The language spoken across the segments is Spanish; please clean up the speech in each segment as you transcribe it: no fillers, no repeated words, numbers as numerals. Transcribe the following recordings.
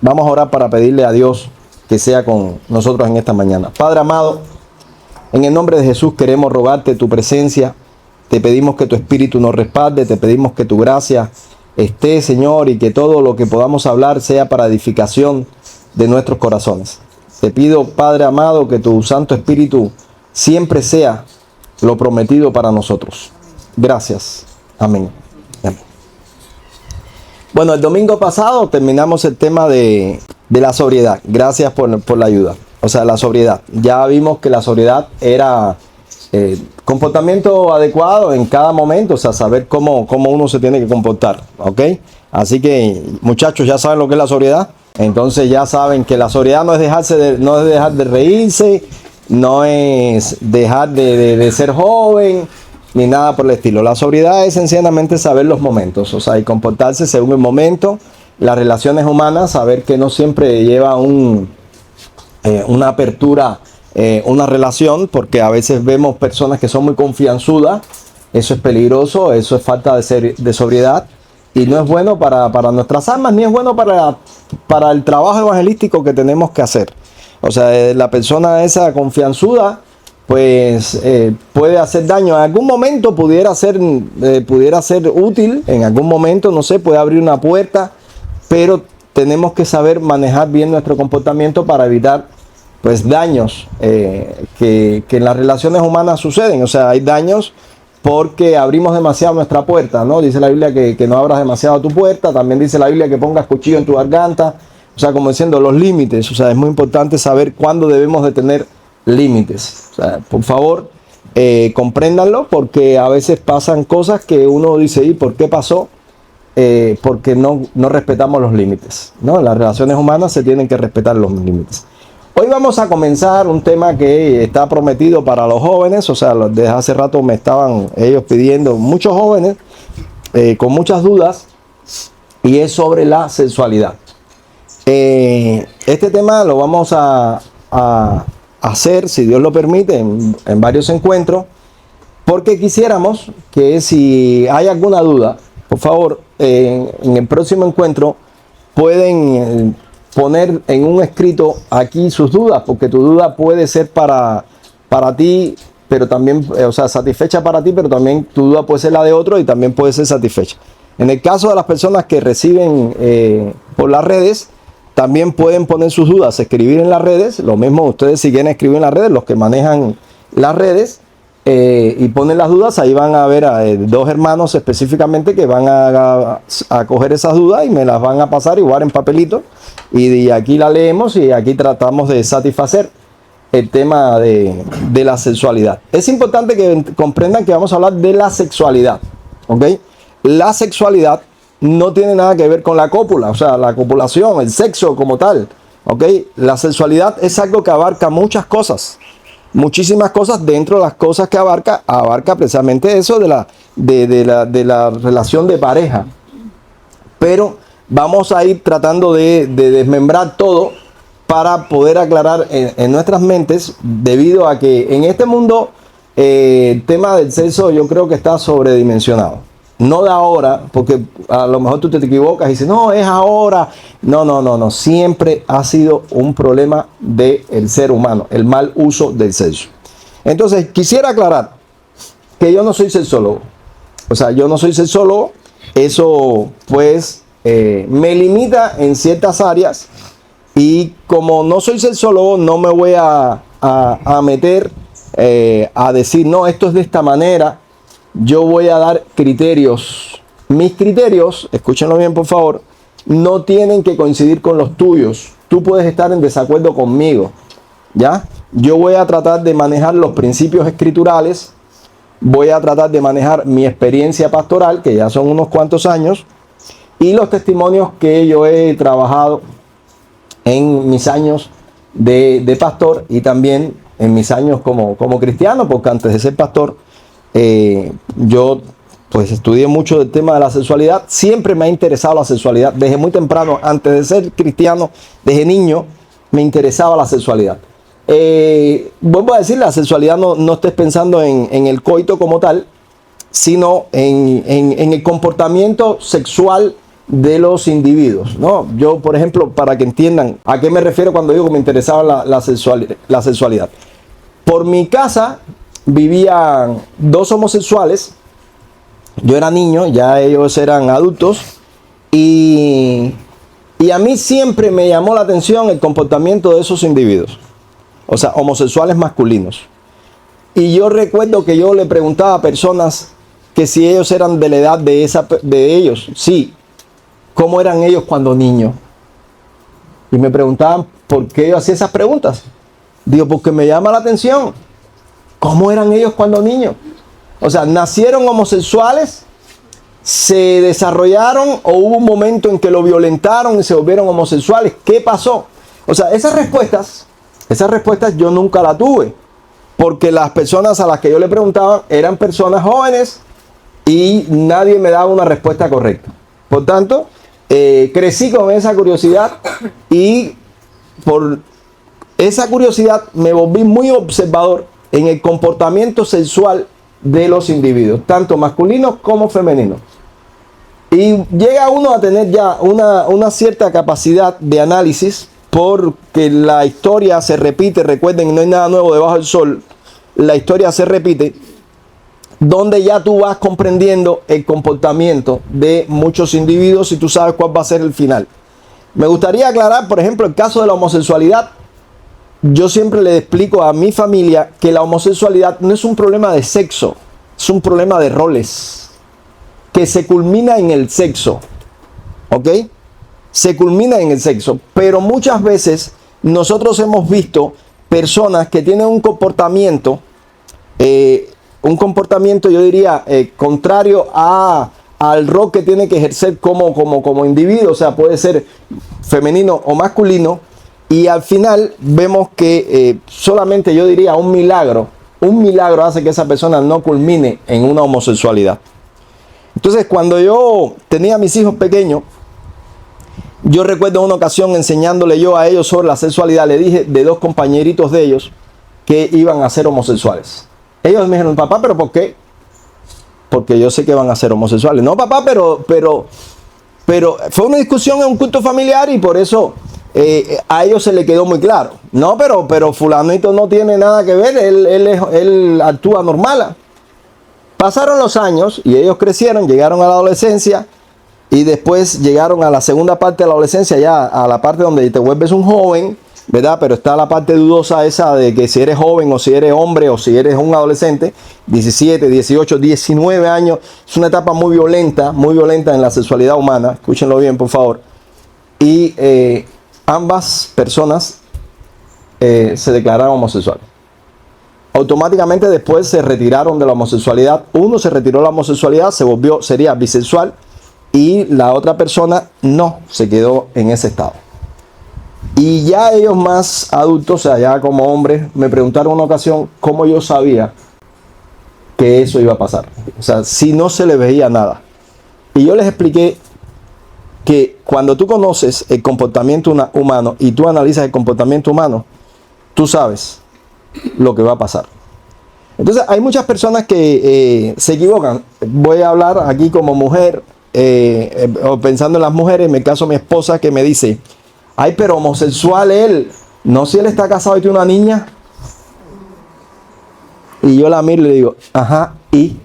Vamos a orar para pedirle a Dios que sea con nosotros en esta mañana. Padre amado, en el nombre de Jesús queremos rogarte tu presencia. Te pedimos que tu Espíritu nos respalde, te pedimos que tu gracia esté, Señor, y que todo lo que podamos hablar sea para edificación de nuestros corazones. Te pido, Padre amado, que tu Santo Espíritu siempre sea lo prometido para nosotros. Gracias. Amén. Amén. Bueno, el domingo pasado terminamos el tema de la sobriedad. Gracias por la ayuda. O sea, la sobriedad. Ya vimos que la sobriedad era comportamiento adecuado en cada momento. O sea, saber cómo uno se tiene que comportar. ¿Ok? Así que, muchachos, ya saben lo que es la sobriedad. Entonces ya saben que la sobriedad no es dejar de reírse, no es dejar de ser joven, ni nada por el estilo. La sobriedad es sencillamente saber los momentos, o sea, y comportarse según el momento. Las relaciones humanas, saber que no siempre lleva una apertura, una relación, porque a veces vemos personas que son muy confianzudas. Eso es peligroso, eso es falta de sobriedad. Y no es bueno para nuestras almas, ni es bueno para el trabajo evangelístico que tenemos que hacer. O sea, la persona esa confianzuda, pues puede hacer daño. En algún momento pudiera ser útil, en algún momento, no sé, puede abrir una puerta, pero tenemos que saber manejar bien nuestro comportamiento para evitar pues daños que en las relaciones humanas suceden. O sea, hay daños porque abrimos demasiado nuestra puerta, ¿no? Dice la Biblia que no abras demasiado tu puerta. También dice la Biblia que pongas cuchillo en tu garganta. O sea, como diciendo, los límites. O sea, es muy importante saber cuándo debemos de tener límites. O sea, por favor, compréndanlo, porque a veces pasan cosas que uno dice, ¿y por qué pasó? Porque no respetamos los límites, ¿no? En las relaciones humanas se tienen que respetar los límites. Hoy vamos a comenzar un tema que está prometido para los jóvenes. O sea, desde hace rato me estaban ellos pidiendo, muchos jóvenes con muchas dudas, y es sobre la sexualidad. Este tema lo vamos a hacer, si Dios lo permite, en varios encuentros, porque quisiéramos que si hay alguna duda, por favor, en el próximo encuentro pueden poner en un escrito aquí sus dudas, porque tu duda puede ser para ti, pero también, o sea, satisfecha para ti, pero también tu duda puede ser la de otro y también puede ser satisfecha. En el caso de las personas que reciben por las redes, también pueden poner sus dudas, escribir en las redes. Lo mismo ustedes, si quieren escribir en las redes, los que manejan las redes, y ponen las dudas, ahí van a ver a dos hermanos específicamente que van a coger esas dudas y me las van a pasar igual en papelito, y aquí la leemos y aquí tratamos de satisfacer el tema de la sexualidad. Es importante que comprendan que vamos a hablar de la sexualidad, ¿ok? La sexualidad no tiene nada que ver con la cópula, o sea, la copulación, el sexo como tal, ¿ok? La sexualidad es algo que abarca muchas cosas, muchísimas cosas. Dentro de las cosas que abarca precisamente eso de la relación de pareja. Pero vamos a ir tratando de desmembrar todo para poder aclarar en nuestras mentes, debido a que en este mundo el tema del sexo yo creo que está sobredimensionado. No de ahora, porque a lo mejor tú te equivocas y dices, no, es ahora. No. Siempre ha sido un problema del ser humano, el mal uso del sexo. Entonces, quisiera aclarar que yo no soy sexólogo. O sea, yo no soy sexólogo. Eso, pues, me limita en ciertas áreas. Y como no soy sexólogo, no me voy a meter a decir, no, esto es de esta manera. Yo voy a dar criterios. Mis criterios, escúchenlo bien por favor, no tienen que coincidir con los tuyos. Tú puedes estar en desacuerdo conmigo, ¿ya? Yo voy a tratar de manejar los principios escriturales, voy a tratar de manejar mi experiencia pastoral, que ya son unos cuantos años, y los testimonios que yo he trabajado en mis años de pastor, y también en mis años como cristiano, porque antes de ser pastor, yo pues estudié mucho del tema de la sexualidad. Siempre me ha interesado la sexualidad desde muy temprano. Antes de ser cristiano, desde niño me interesaba la sexualidad. Vuelvo a decir, la sexualidad no estés pensando en el coito como tal, sino en el comportamiento sexual de los individuos, ¿no? Yo, por ejemplo, para que entiendan a qué me refiero cuando digo que me interesaba la sexualidad. Por mi casa vivían dos homosexuales. Yo era niño, ya ellos eran adultos. Y a mí siempre me llamó la atención el comportamiento de esos individuos. O sea, homosexuales masculinos. Y yo recuerdo que yo le preguntaba a personas que si ellos eran de la edad de ellos. Sí. ¿Cómo eran ellos cuando niños? Y me preguntaban por qué yo hacía esas preguntas. Digo, porque me llama la atención. ¿Cómo eran ellos cuando niños? O sea, ¿nacieron homosexuales? ¿Se desarrollaron o hubo un momento en que lo violentaron y se volvieron homosexuales? ¿Qué pasó? O sea, esas respuestas yo nunca las tuve. Porque las personas a las que yo le preguntaba eran personas jóvenes y nadie me daba una respuesta correcta. Por tanto, crecí con esa curiosidad y por esa curiosidad me volví muy observador en el comportamiento sexual de los individuos, tanto masculinos como femeninos. Y llega uno a tener ya una cierta capacidad de análisis porque la historia se repite. Recuerden, no hay nada nuevo debajo del sol. La historia se repite, donde ya tú vas comprendiendo el comportamiento de muchos individuos y tú sabes cuál va a ser el final. Me gustaría aclarar, por ejemplo, el caso de la homosexualidad. Yo siempre le explico a mi familia que la homosexualidad no es un problema de sexo, es un problema de roles, que se culmina en el sexo, ¿ok? Se culmina en el sexo, pero muchas veces nosotros hemos visto personas que tienen un comportamiento yo diría, contrario al rol que tiene que ejercer como individuo, o sea, puede ser femenino o masculino, y al final vemos que solamente yo diría un milagro hace que esa persona no culmine en una homosexualidad. Entonces, cuando yo tenía a mis hijos pequeños, yo recuerdo una ocasión enseñándole yo a ellos sobre la sexualidad, le dije de dos compañeritos de ellos que iban a ser homosexuales. Ellos me dijeron, papá, ¿pero por qué? Porque yo sé que van a ser homosexuales. No, papá, pero fue una discusión en un culto familiar y por eso a ellos se le quedó muy claro. No, pero fulanito no tiene nada que ver, él actúa normal. Pasaron los años y ellos crecieron, llegaron a la adolescencia y después llegaron a la segunda parte de la adolescencia, ya a la parte donde te vuelves un joven, ¿verdad? Pero está la parte dudosa esa de que si eres joven o si eres hombre o si eres un adolescente, 17, 18, 19 años, es una etapa muy violenta en la sexualidad humana, escúchenlo bien por favor, y ambas personas se declararon homosexuales. Automáticamente después se retiraron de la homosexualidad. Uno se retiró de la homosexualidad, sería bisexual, y la otra persona no, se quedó en ese estado. Y ya ellos más adultos, o sea, ya como hombres, me preguntaron una ocasión cómo yo sabía que eso iba a pasar. O sea, si no se les veía nada. Y yo les expliqué que cuando tú conoces el comportamiento humano y tú analizas el comportamiento humano, tú sabes lo que va a pasar. Entonces hay muchas personas que se equivocan. Voy a hablar aquí como mujer, pensando en las mujeres. En mi caso, mi esposa, que me dice, ay, pero homosexual él, no, si él está casado y tiene una niña. Y yo la miro y le digo, ajá, ¿y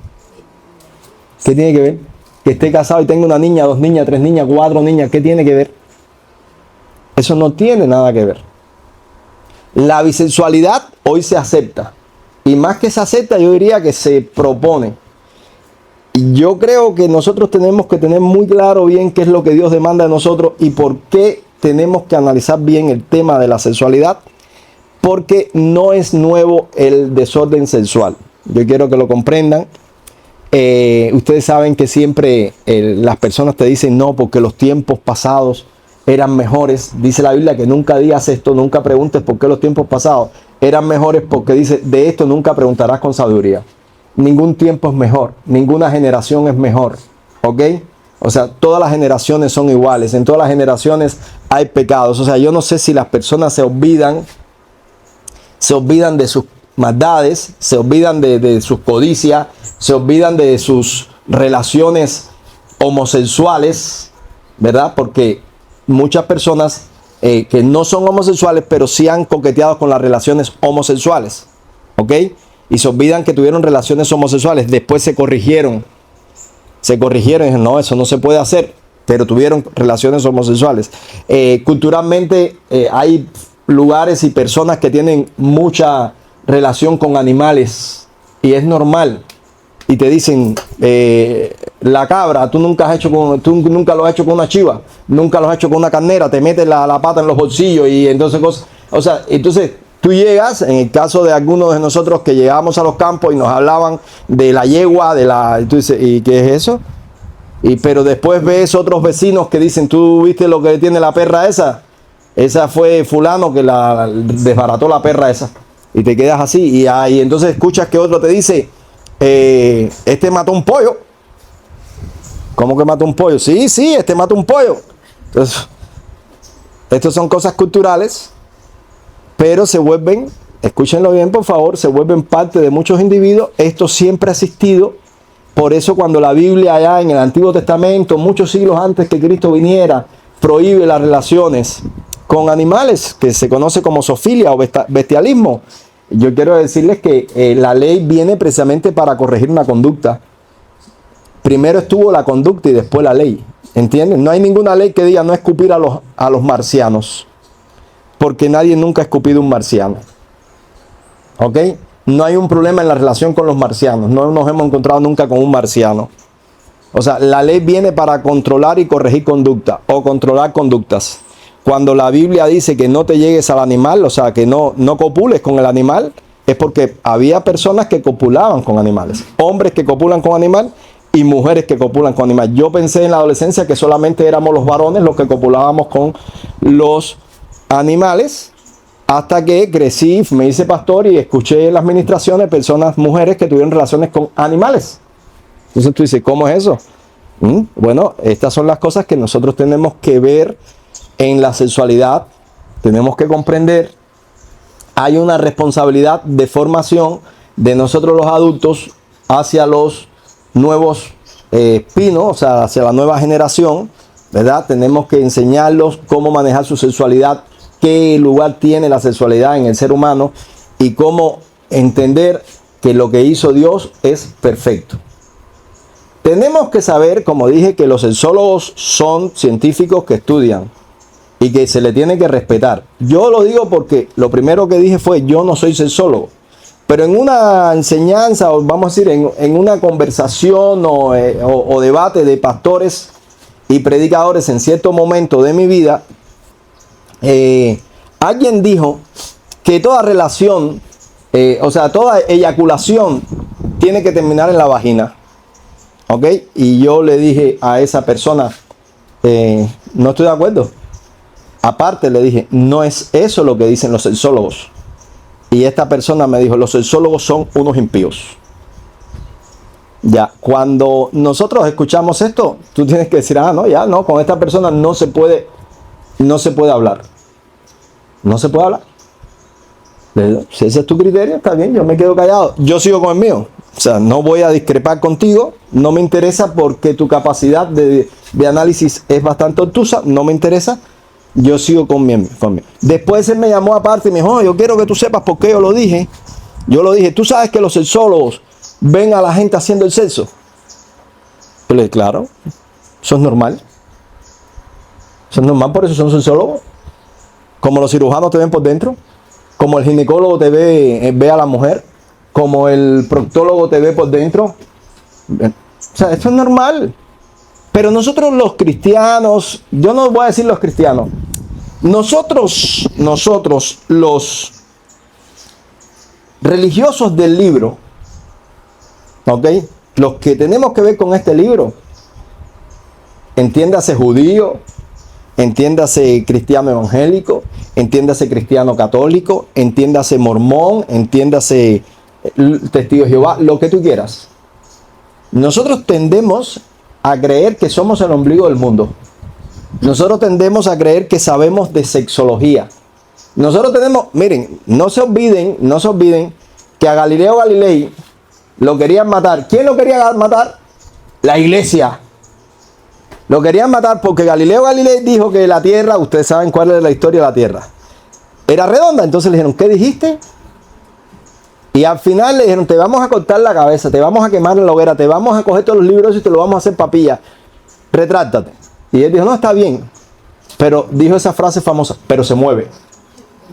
qué tiene que ver? Que esté casado y tenga una niña, 2 niñas, 3 niñas, 4 niñas, ¿qué tiene que ver? Eso no tiene nada que ver. La bisexualidad hoy se acepta. Y más que se acepta, yo diría que se propone. Y yo creo que nosotros tenemos que tener muy claro bien qué es lo que Dios demanda de nosotros y por qué tenemos que analizar bien el tema de la sexualidad. Porque no es nuevo el desorden sexual. Yo quiero que lo comprendan. Ustedes saben que siempre las personas te dicen no, porque los tiempos pasados eran mejores. Dice la Biblia que nunca digas esto, nunca preguntes por qué los tiempos pasados eran mejores, porque dice, de esto nunca preguntarás con sabiduría. Ningún tiempo es mejor, ninguna generación es mejor, ¿ok? O sea, todas las generaciones son iguales, en todas las generaciones hay pecados. O sea, yo no sé si las personas se olvidan de sus maldades, se olvidan de sus codicias, se olvidan de sus relaciones homosexuales, ¿verdad? Porque muchas personas que no son homosexuales, pero sí han coqueteado con las relaciones homosexuales, ¿ok? Y se olvidan que tuvieron relaciones homosexuales, después se corrigieron y dijeron, no, eso no se puede hacer, pero tuvieron relaciones homosexuales. Culturalmente hay lugares y personas que tienen mucha relación con animales y es normal. Y te dicen, la cabra, tú nunca lo has hecho con una chiva, nunca lo has hecho con una carnera, te metes la pata en los bolsillos y entonces cosas. O sea, entonces tú llegas, en el caso de algunos de nosotros que llegamos a los campos y nos hablaban de la yegua, y tú dices, ¿y qué es eso? Pero después ves otros vecinos que dicen, ¿tú viste lo que tiene la perra esa? Esa fue fulano que la desbarató la perra esa. Y te quedas así. Y entonces escuchas que otro te dice, este mató un pollo. ¿Cómo que mató un pollo? Sí, este mató un pollo. Entonces, estas son cosas culturales, pero se vuelven, escúchenlo bien por favor, se vuelven parte de muchos individuos. Esto siempre ha existido. Por eso cuando la Biblia allá en el Antiguo Testamento, muchos siglos antes que Cristo viniera, prohíbe las relaciones con animales, que se conoce como zoofilia o bestialismo. Yo quiero decirles que la ley viene precisamente para corregir una conducta. Primero estuvo la conducta y después la ley. ¿Entienden? No hay ninguna ley que diga no escupir a los marcianos. Porque nadie nunca ha escupido un marciano. ¿Ok? No hay un problema en la relación con los marcianos. No nos hemos encontrado nunca con un marciano. O sea, la ley viene para controlar y corregir conducta o controlar conductas. Cuando la Biblia dice que no te llegues al animal, o sea, que no copules con el animal, es porque había personas que copulaban con animales. Hombres que copulan con animal y mujeres que copulan con animal. Yo pensé en la adolescencia que solamente éramos los varones los que copulábamos con los animales. Hasta que crecí, me hice pastor y escuché en las ministraciones personas, mujeres que tuvieron relaciones con animales. Entonces tú dices, ¿cómo es eso? Bueno, estas son las cosas que nosotros tenemos que ver en la sexualidad. Tenemos que comprender. Hay una responsabilidad de formación de nosotros los adultos hacia los nuevos pinos, o sea, hacia la nueva generación, ¿verdad? Tenemos que enseñarlos cómo manejar su sexualidad, qué lugar tiene la sexualidad en el ser humano y cómo entender que lo que hizo Dios es perfecto. Tenemos que saber, como dije, que los sexólogos son científicos que estudian y que se le tiene que respetar. Yo lo digo porque lo primero que dije fue, yo no soy sexólogo. Pero en una enseñanza, o vamos a decir, en una conversación o debate de pastores y predicadores en cierto momento de mi vida, alguien dijo que toda relación, o sea, toda eyaculación tiene que terminar en la vagina. ¿Ok? Y yo le dije a esa persona, no estoy de acuerdo. Aparte le dije, no es eso lo que dicen los sexólogos. Y esta persona me dijo, los sexólogos son unos impíos. Ya, cuando nosotros escuchamos esto, tú tienes que decir, no, ya, no, con esta persona no se puede hablar. No se puede hablar. Si ese es tu criterio, está bien, yo me quedo callado. Yo sigo con el mío. O sea, no voy a discrepar contigo, no me interesa porque tu capacidad de análisis es bastante obtusa, no me interesa. Yo sigo con mi. Después él me llamó aparte y me dijo, yo quiero que tú sepas por qué yo lo dije. Yo lo dije, tú sabes que los sexólogos ven a la gente haciendo el sexo. Yo le dije, claro, eso es normal. Eso es normal, por eso son sexólogos. Como los cirujanos te ven por dentro, como el ginecólogo te ve a la mujer, como el proctólogo te ve por dentro. O sea, esto es normal. Pero nosotros los cristianos, yo no voy a decir los cristianos, nosotros los religiosos del libro, ¿ok? Los que tenemos que ver con este libro, entiéndase judío, entiéndase cristiano evangélico, entiéndase cristiano católico, entiéndase mormón, entiéndase testigo de Jehová, lo que tú quieras. Nosotros tendemos a creer que somos el ombligo del mundo. Nosotros tendemos a creer que sabemos de sexología. Nosotros tenemos, miren, no se olviden que a Galileo Galilei lo querían matar. ¿Quién lo quería matar? La iglesia. Lo querían matar porque Galileo Galilei dijo que la Tierra, ustedes saben cuál es la historia de la Tierra, era redonda. Entonces le dijeron, ¿qué dijiste? Y al final le dijeron, te vamos a cortar la cabeza, te vamos a quemar en la hoguera, te vamos a coger todos los libros y te lo vamos a hacer papilla. Retráctate. Y él dijo, no, está bien. Pero dijo esa frase famosa, pero se mueve.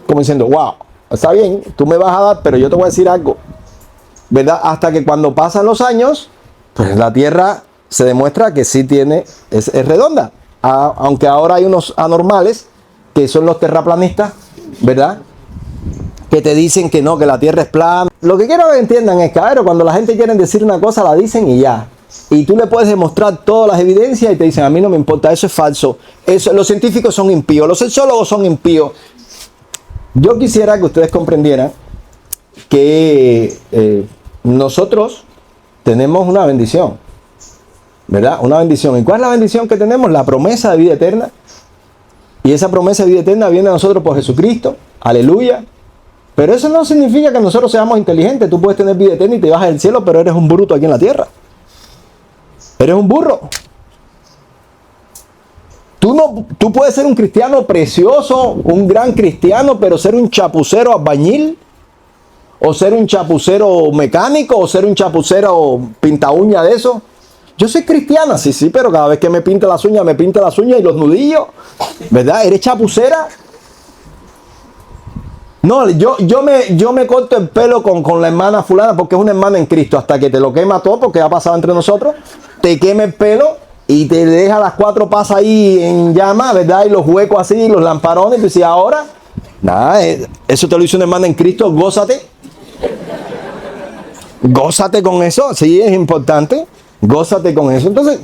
Como diciendo, wow, está bien, tú me vas a dar, pero yo te voy a decir algo. ¿Verdad? Hasta que cuando pasan los años, pues la Tierra se demuestra que sí es redonda. Aunque ahora hay unos anormales, que son los terraplanistas, ¿verdad? Que te dicen que no, que la Tierra es plana. Lo que quiero que entiendan es que, a ver, cuando la gente quiere decir una cosa, la dicen y ya. Y tú le puedes demostrar todas las evidencias y te dicen, a mí no me importa, eso es falso. Los científicos son impíos, los sexólogos son impíos. Yo quisiera que ustedes comprendieran que nosotros tenemos una bendición, ¿verdad? Una bendición. ¿Y cuál es la bendición que tenemos? La promesa de vida eterna. Y esa promesa de vida eterna viene a nosotros por Jesucristo. Aleluya. Pero eso no significa que nosotros seamos inteligentes. Tú puedes tener vida eterna y te vas al cielo, pero eres un bruto aquí en la tierra. Eres un burro. Tú puedes ser un cristiano precioso, un gran cristiano, pero ser un chapucero albañil, o ser un chapucero mecánico, o ser un chapucero pinta uña de eso. Yo soy cristiana, sí, pero cada vez que me pinta las uñas y los nudillos, ¿verdad? ¿Eres chapucera? No, yo me corto el pelo con la hermana fulana porque es una hermana en Cristo, hasta que te lo quema todo, porque ha pasado entre nosotros, te quema el pelo y te deja las 4 pasas ahí en llama, ¿verdad? Y los huecos así, los lamparones, y tú dices, ahora, nada, eso te lo hizo una hermana en Cristo, gózate. Gózate con eso, sí, es importante, gózate con eso. Entonces,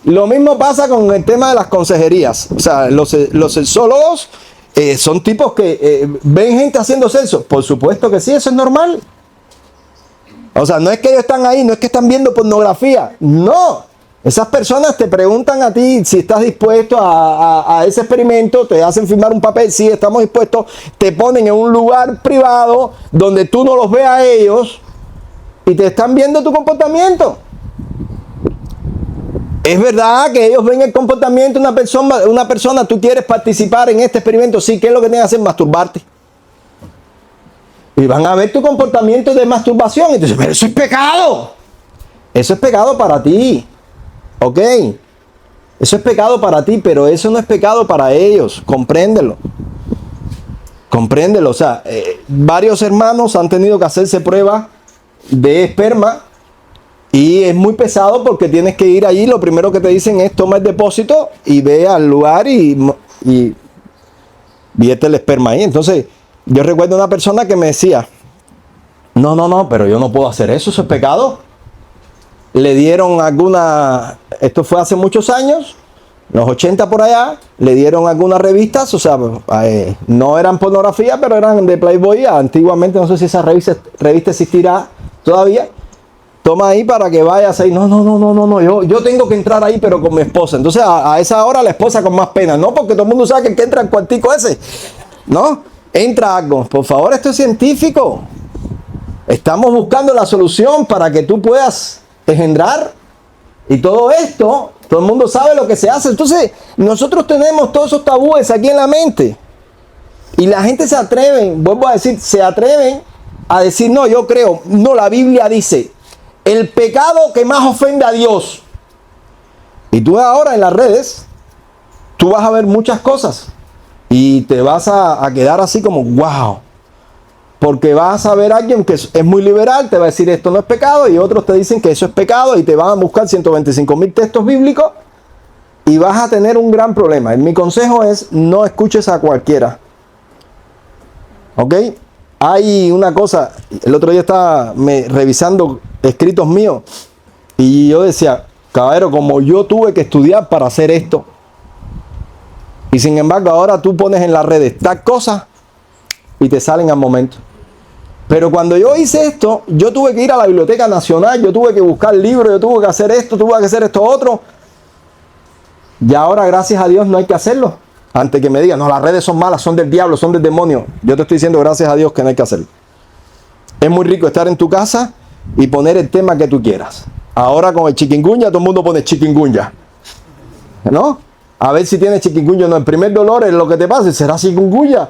lo mismo pasa con el tema de las consejerías. O sea, los sexólogos son tipos que ven gente haciendo sexo. Por supuesto que sí, eso es normal. O sea, no es que ellos están ahí, no es que están viendo pornografía. No, esas personas te preguntan a ti si estás dispuesto a ese experimento, te hacen firmar un papel, sí, estamos dispuestos, te ponen en un lugar privado donde tú no los veas a ellos y te están viendo tu comportamiento. Es verdad que ellos ven el comportamiento de una persona, tú quieres participar en este experimento, sí, ¿qué es lo que tienes que hacer? Masturbarte. Y van a ver tu comportamiento de masturbación y te dicen, pero eso es pecado. Eso es pecado para ti. ¿Ok? Eso es pecado para ti, pero eso no es pecado para ellos. Compréndelo. Compréndelo. O sea, varios hermanos han tenido que hacerse pruebas de esperma. Y es muy pesado porque tienes que ir allí. Lo primero que te dicen es toma el depósito y ve al lugar y vierte el esperma ahí. Entonces, yo recuerdo una persona que me decía, no, pero yo no puedo hacer eso, eso es pecado. Le dieron esto fue hace muchos años, los 80 por allá, le dieron algunas revistas, o sea, no eran pornografía, pero eran de Playboy. Antiguamente, no sé si esa revista existirá todavía. Toma ahí para que vayas ahí. No, yo tengo que entrar ahí, pero con mi esposa. Entonces, a esa hora la esposa con más pena, ¿no? Porque todo el mundo sabe que entra el cuartico ese, ¿no? Entra algo. Por favor, esto es científico. Estamos buscando la solución para que tú puedas engendrar. Y todo esto, todo el mundo sabe lo que se hace. Entonces, nosotros tenemos todos esos tabúes aquí en la mente. Y la gente se atreve, vuelvo a decir, se atreven a decir, no, yo creo. No, la Biblia dice, el pecado que más ofende a Dios. Y tú ahora en las redes, tú vas a ver muchas cosas. Y te vas a quedar así como, wow. Porque vas a ver a alguien que es muy liberal, te va a decir esto no es pecado, y otros te dicen que eso es pecado, y te van a buscar 125,000 textos bíblicos, y vas a tener un gran problema. Mi consejo es, no escuches a cualquiera. ¿Ok? Hay una cosa, el otro día estaba revisando escritos míos, y yo decía, caballero, como yo tuve que estudiar para hacer esto, y sin embargo ahora tú pones en las redes tal cosa y te salen al momento. Pero cuando yo hice esto, yo tuve que ir a la Biblioteca Nacional, yo tuve que buscar libros, yo tuve que hacer esto, tuve que hacer esto otro. Y ahora, gracias a Dios, no hay que hacerlo. Antes que me digan, no, las redes son malas, son del diablo, son del demonio. Yo te estoy diciendo, gracias a Dios, que no hay que hacerlo. Es muy rico estar en tu casa y poner el tema que tú quieras. Ahora con el chikungunya, todo el mundo pone chikungunya. ¿no? A ver si tienes chikungunya. No, el primer dolor es lo que te pasa, será chikungunya.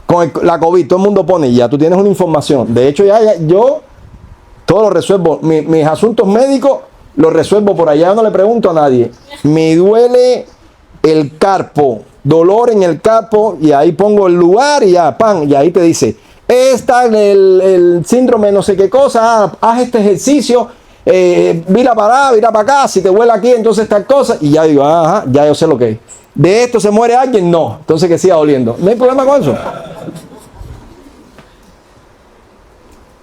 Con la COVID, todo el mundo pone, ya tú tienes una información. De hecho, ya yo todo lo resuelvo. Mis asuntos médicos los resuelvo por allá, no le pregunto a nadie. Me duele el carpo, dolor en el carpo, y ahí pongo el lugar y ya, pan, y ahí te dice, está el síndrome no sé qué cosa, haz este ejercicio, mira para acá, si te huele aquí, entonces tal cosa, y ya digo, ajá, ya yo sé lo que es. ¿De esto se muere alguien? No, entonces que siga doliendo. No hay problema con eso.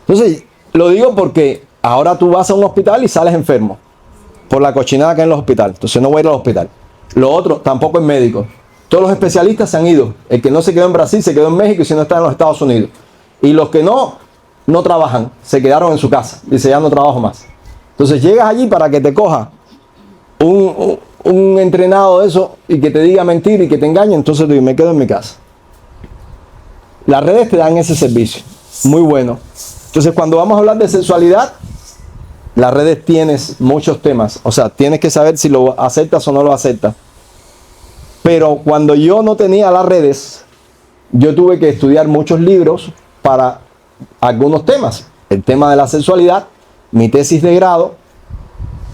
Entonces, lo digo porque ahora tú vas a un hospital y sales enfermo por la cochinada que hay en los hospitales. Entonces no voy a ir al hospital. Lo otro, tampoco es médico. Todos los especialistas se han ido. El que no se quedó en Brasil se quedó en México y si no está en los Estados Unidos. Y los que no trabajan, se quedaron en su casa. Dice, ya no trabajo más. Entonces llegas allí para que te coja un entrenado de eso y que te diga mentir y que te engañe. Entonces tú dices, me quedo en mi casa. Las redes te dan ese servicio. Muy bueno. Entonces cuando vamos a hablar de sexualidad, las redes tienes muchos temas. O sea, tienes que saber si lo aceptas o no lo aceptas. Pero cuando yo no tenía las redes, yo tuve que estudiar muchos libros para algunos temas. El tema de la sexualidad, mi tesis de grado,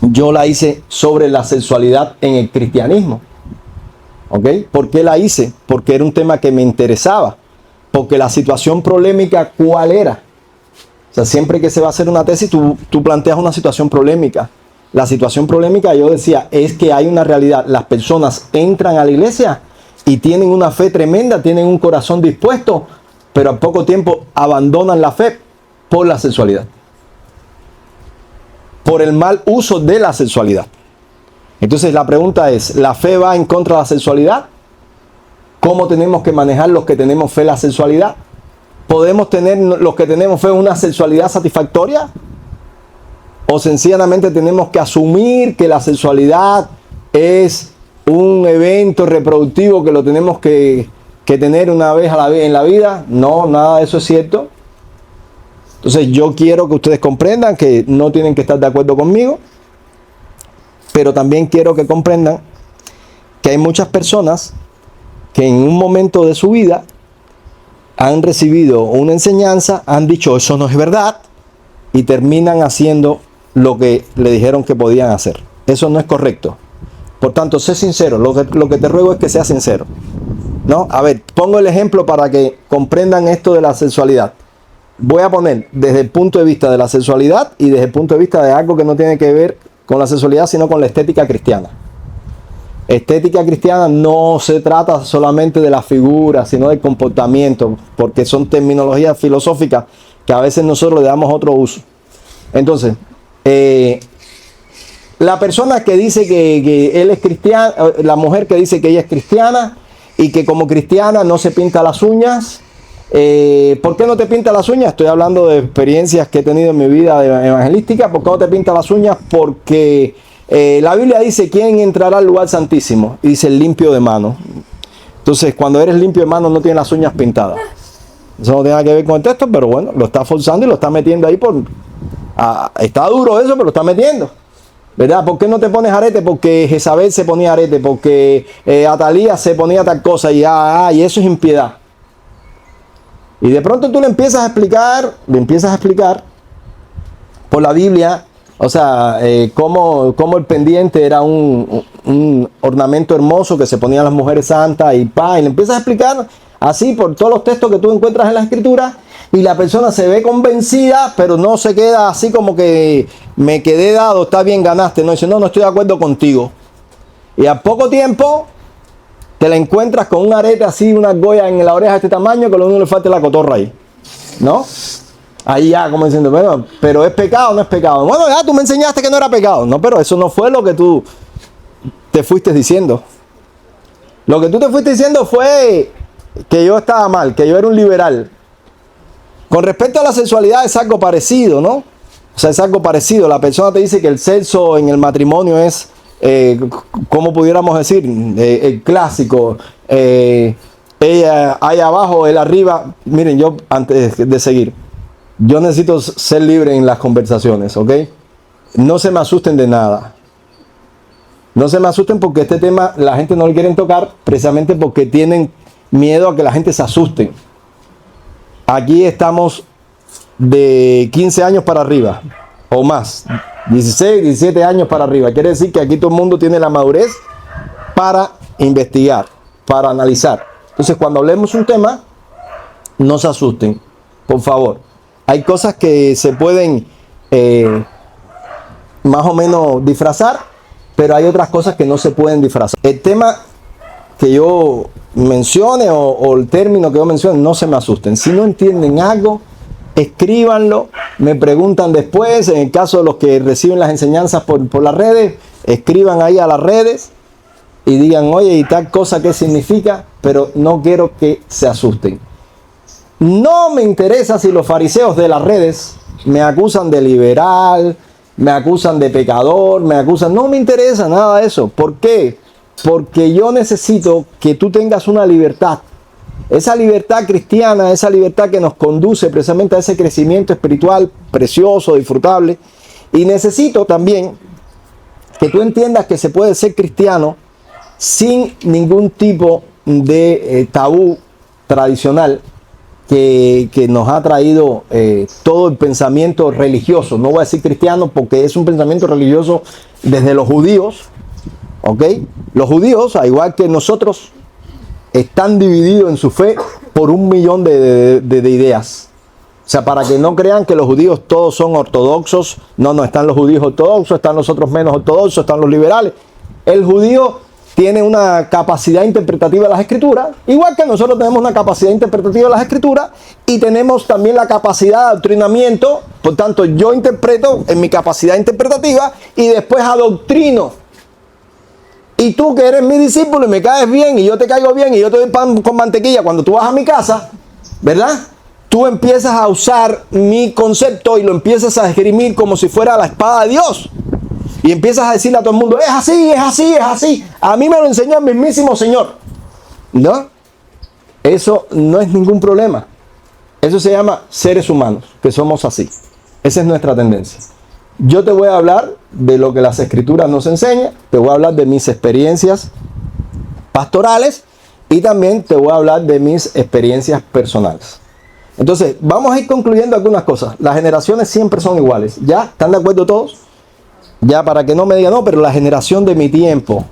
yo la hice sobre la sexualidad en el cristianismo. ¿Ok? ¿Por qué la hice? Porque era un tema que me interesaba. Porque la situación polémica, ¿cuál era? O sea, siempre que se va a hacer una tesis, tú planteas una situación polémica. La situación polémica, yo decía, es que hay una realidad. Las personas entran a la iglesia y tienen una fe tremenda, tienen un corazón dispuesto, pero a poco tiempo abandonan la fe por la sexualidad. Por el mal uso de la sexualidad. Entonces la pregunta es, ¿la fe va en contra de la sexualidad? ¿Cómo tenemos que manejar los que tenemos fe en la sexualidad? ¿Podemos tener los que tenemos fe una sexualidad satisfactoria? ¿O sencillamente tenemos que asumir que la sexualidad es un evento reproductivo que lo tenemos que tener una vez en la vida? No, nada de eso es cierto. Entonces yo quiero que ustedes comprendan que no tienen que estar de acuerdo conmigo, pero también quiero que comprendan que hay muchas personas que en un momento de su vida han recibido una enseñanza, han dicho eso no es verdad y terminan haciendo lo que le dijeron que podían hacer. Eso no es correcto. Por tanto, sé sincero. Lo que te ruego es que seas sincero, ¿no? A ver, pongo el ejemplo para que comprendan esto de la sexualidad. Voy a poner desde el punto de vista de la sexualidad y desde el punto de vista de algo que no tiene que ver con la sexualidad, sino con la estética cristiana. Estética cristiana no se trata solamente de la figura, sino del comportamiento, porque son terminologías filosóficas que a veces nosotros le damos otro uso. Entonces, la persona que dice que él es cristiano, la mujer que dice que ella es cristiana y que como cristiana no se pinta las uñas. ¿Por qué no te pinta las uñas? Estoy hablando de experiencias que he tenido en mi vida evangelística. ¿Por qué no te pinta las uñas? Porque la Biblia dice quién entrará al lugar santísimo, y dice el limpio de mano. Entonces cuando eres limpio de mano no tienes las uñas pintadas. Eso no tiene nada que ver con el texto, pero bueno, lo está forzando y lo está metiendo ahí está duro eso, pero lo está metiendo, ¿verdad? ¿Por qué no te pones arete? Porque Jezabel se ponía arete, porque Atalía se ponía tal cosa y eso es impiedad. Y de pronto tú le empiezas a explicar por la Biblia, o sea, cómo el pendiente era un ornamento hermoso que se ponían las mujeres santas y le empiezas a explicar así por todos los textos que tú encuentras en la Escritura, y la persona se ve convencida, pero no se queda así como que me quedé dado, está bien, ganaste. No, dice, no estoy de acuerdo contigo. Y a poco tiempo te la encuentras con un arete así, una argolla en la oreja de este tamaño, que lo único que le falta es la cotorra ahí, ¿no? Ahí ya como diciendo, bueno, pero ¿es pecado o no es pecado? Bueno, ya tú me enseñaste que no era pecado. No, pero eso no fue lo que tú te fuiste diciendo. Lo que tú te fuiste diciendo fue que yo estaba mal, que yo era un liberal. Con respecto a la sexualidad es algo parecido, ¿no? O sea, es algo parecido. La persona te dice que el sexo en el matrimonio es, ¿cómo pudiéramos decir? El clásico. Ella ahí abajo, él arriba. Miren, yo antes de seguir, yo necesito ser libre en las conversaciones, ¿ok? No se me asusten de nada. No se me asusten porque este tema la gente no lo quieren tocar precisamente porque tienen miedo a que la gente se asuste. Aquí estamos de 15 años para arriba o más, 16, 17 años para arriba. Quiere decir que aquí todo el mundo tiene la madurez para investigar, para analizar. Entonces, cuando hablemos un tema, no se asusten, por favor. Hay cosas que se pueden más o menos disfrazar, pero hay otras cosas que no se pueden disfrazar. El tema que yo mencione o el término que yo mencione, no se me asusten. Si no entienden algo, escríbanlo, me preguntan después. En el caso de los que reciben las enseñanzas por las redes, escriban ahí a las redes y digan, oye, y tal cosa, ¿qué significa? Pero no quiero que se asusten. No me interesa si los fariseos de las redes me acusan de liberal, me acusan de pecador, me acusan... No me interesa nada de eso. ¿Por qué? Porque yo necesito que tú tengas una libertad. Esa libertad cristiana, esa libertad que nos conduce precisamente a ese crecimiento espiritual precioso, disfrutable. Y necesito también que tú entiendas que se puede ser cristiano sin ningún tipo de tabú tradicional que nos ha traído todo el pensamiento religioso. No voy a decir cristiano porque es un pensamiento religioso desde los judíos. ¿Ok? Los judíos, al igual que nosotros, están divididos en su fe por 1.000.000 de ideas. O sea, para que no crean que los judíos todos son ortodoxos. No, están los judíos ortodoxos, están los otros menos ortodoxos, están los liberales. El judío tiene una capacidad interpretativa de las escrituras, igual que nosotros tenemos una capacidad interpretativa de las escrituras y tenemos también la capacidad de adoctrinamiento. Por tanto, yo interpreto en mi capacidad interpretativa y después adoctrino. Y tú que eres mi discípulo y me caes bien y yo te caigo bien y yo te doy pan con mantequilla cuando tú vas a mi casa, ¿verdad? Tú empiezas a usar mi concepto y lo empiezas a esgrimir como si fuera la espada de Dios. Y empiezas a decirle a todo el mundo, es así, es así, es así. A mí me lo enseñó el mismísimo Señor. ¿No? Eso no es ningún problema. Eso se llama seres humanos, que somos así. Esa es nuestra tendencia. Yo te voy a hablar de lo que las escrituras nos enseñan, te voy a hablar de mis experiencias pastorales y también te voy a hablar de mis experiencias personales. Entonces, vamos a ir concluyendo algunas cosas. Las generaciones siempre son iguales. ¿Ya? ¿Están de acuerdo todos? Ya, para que no me digan, no, pero la generación de mi tiempo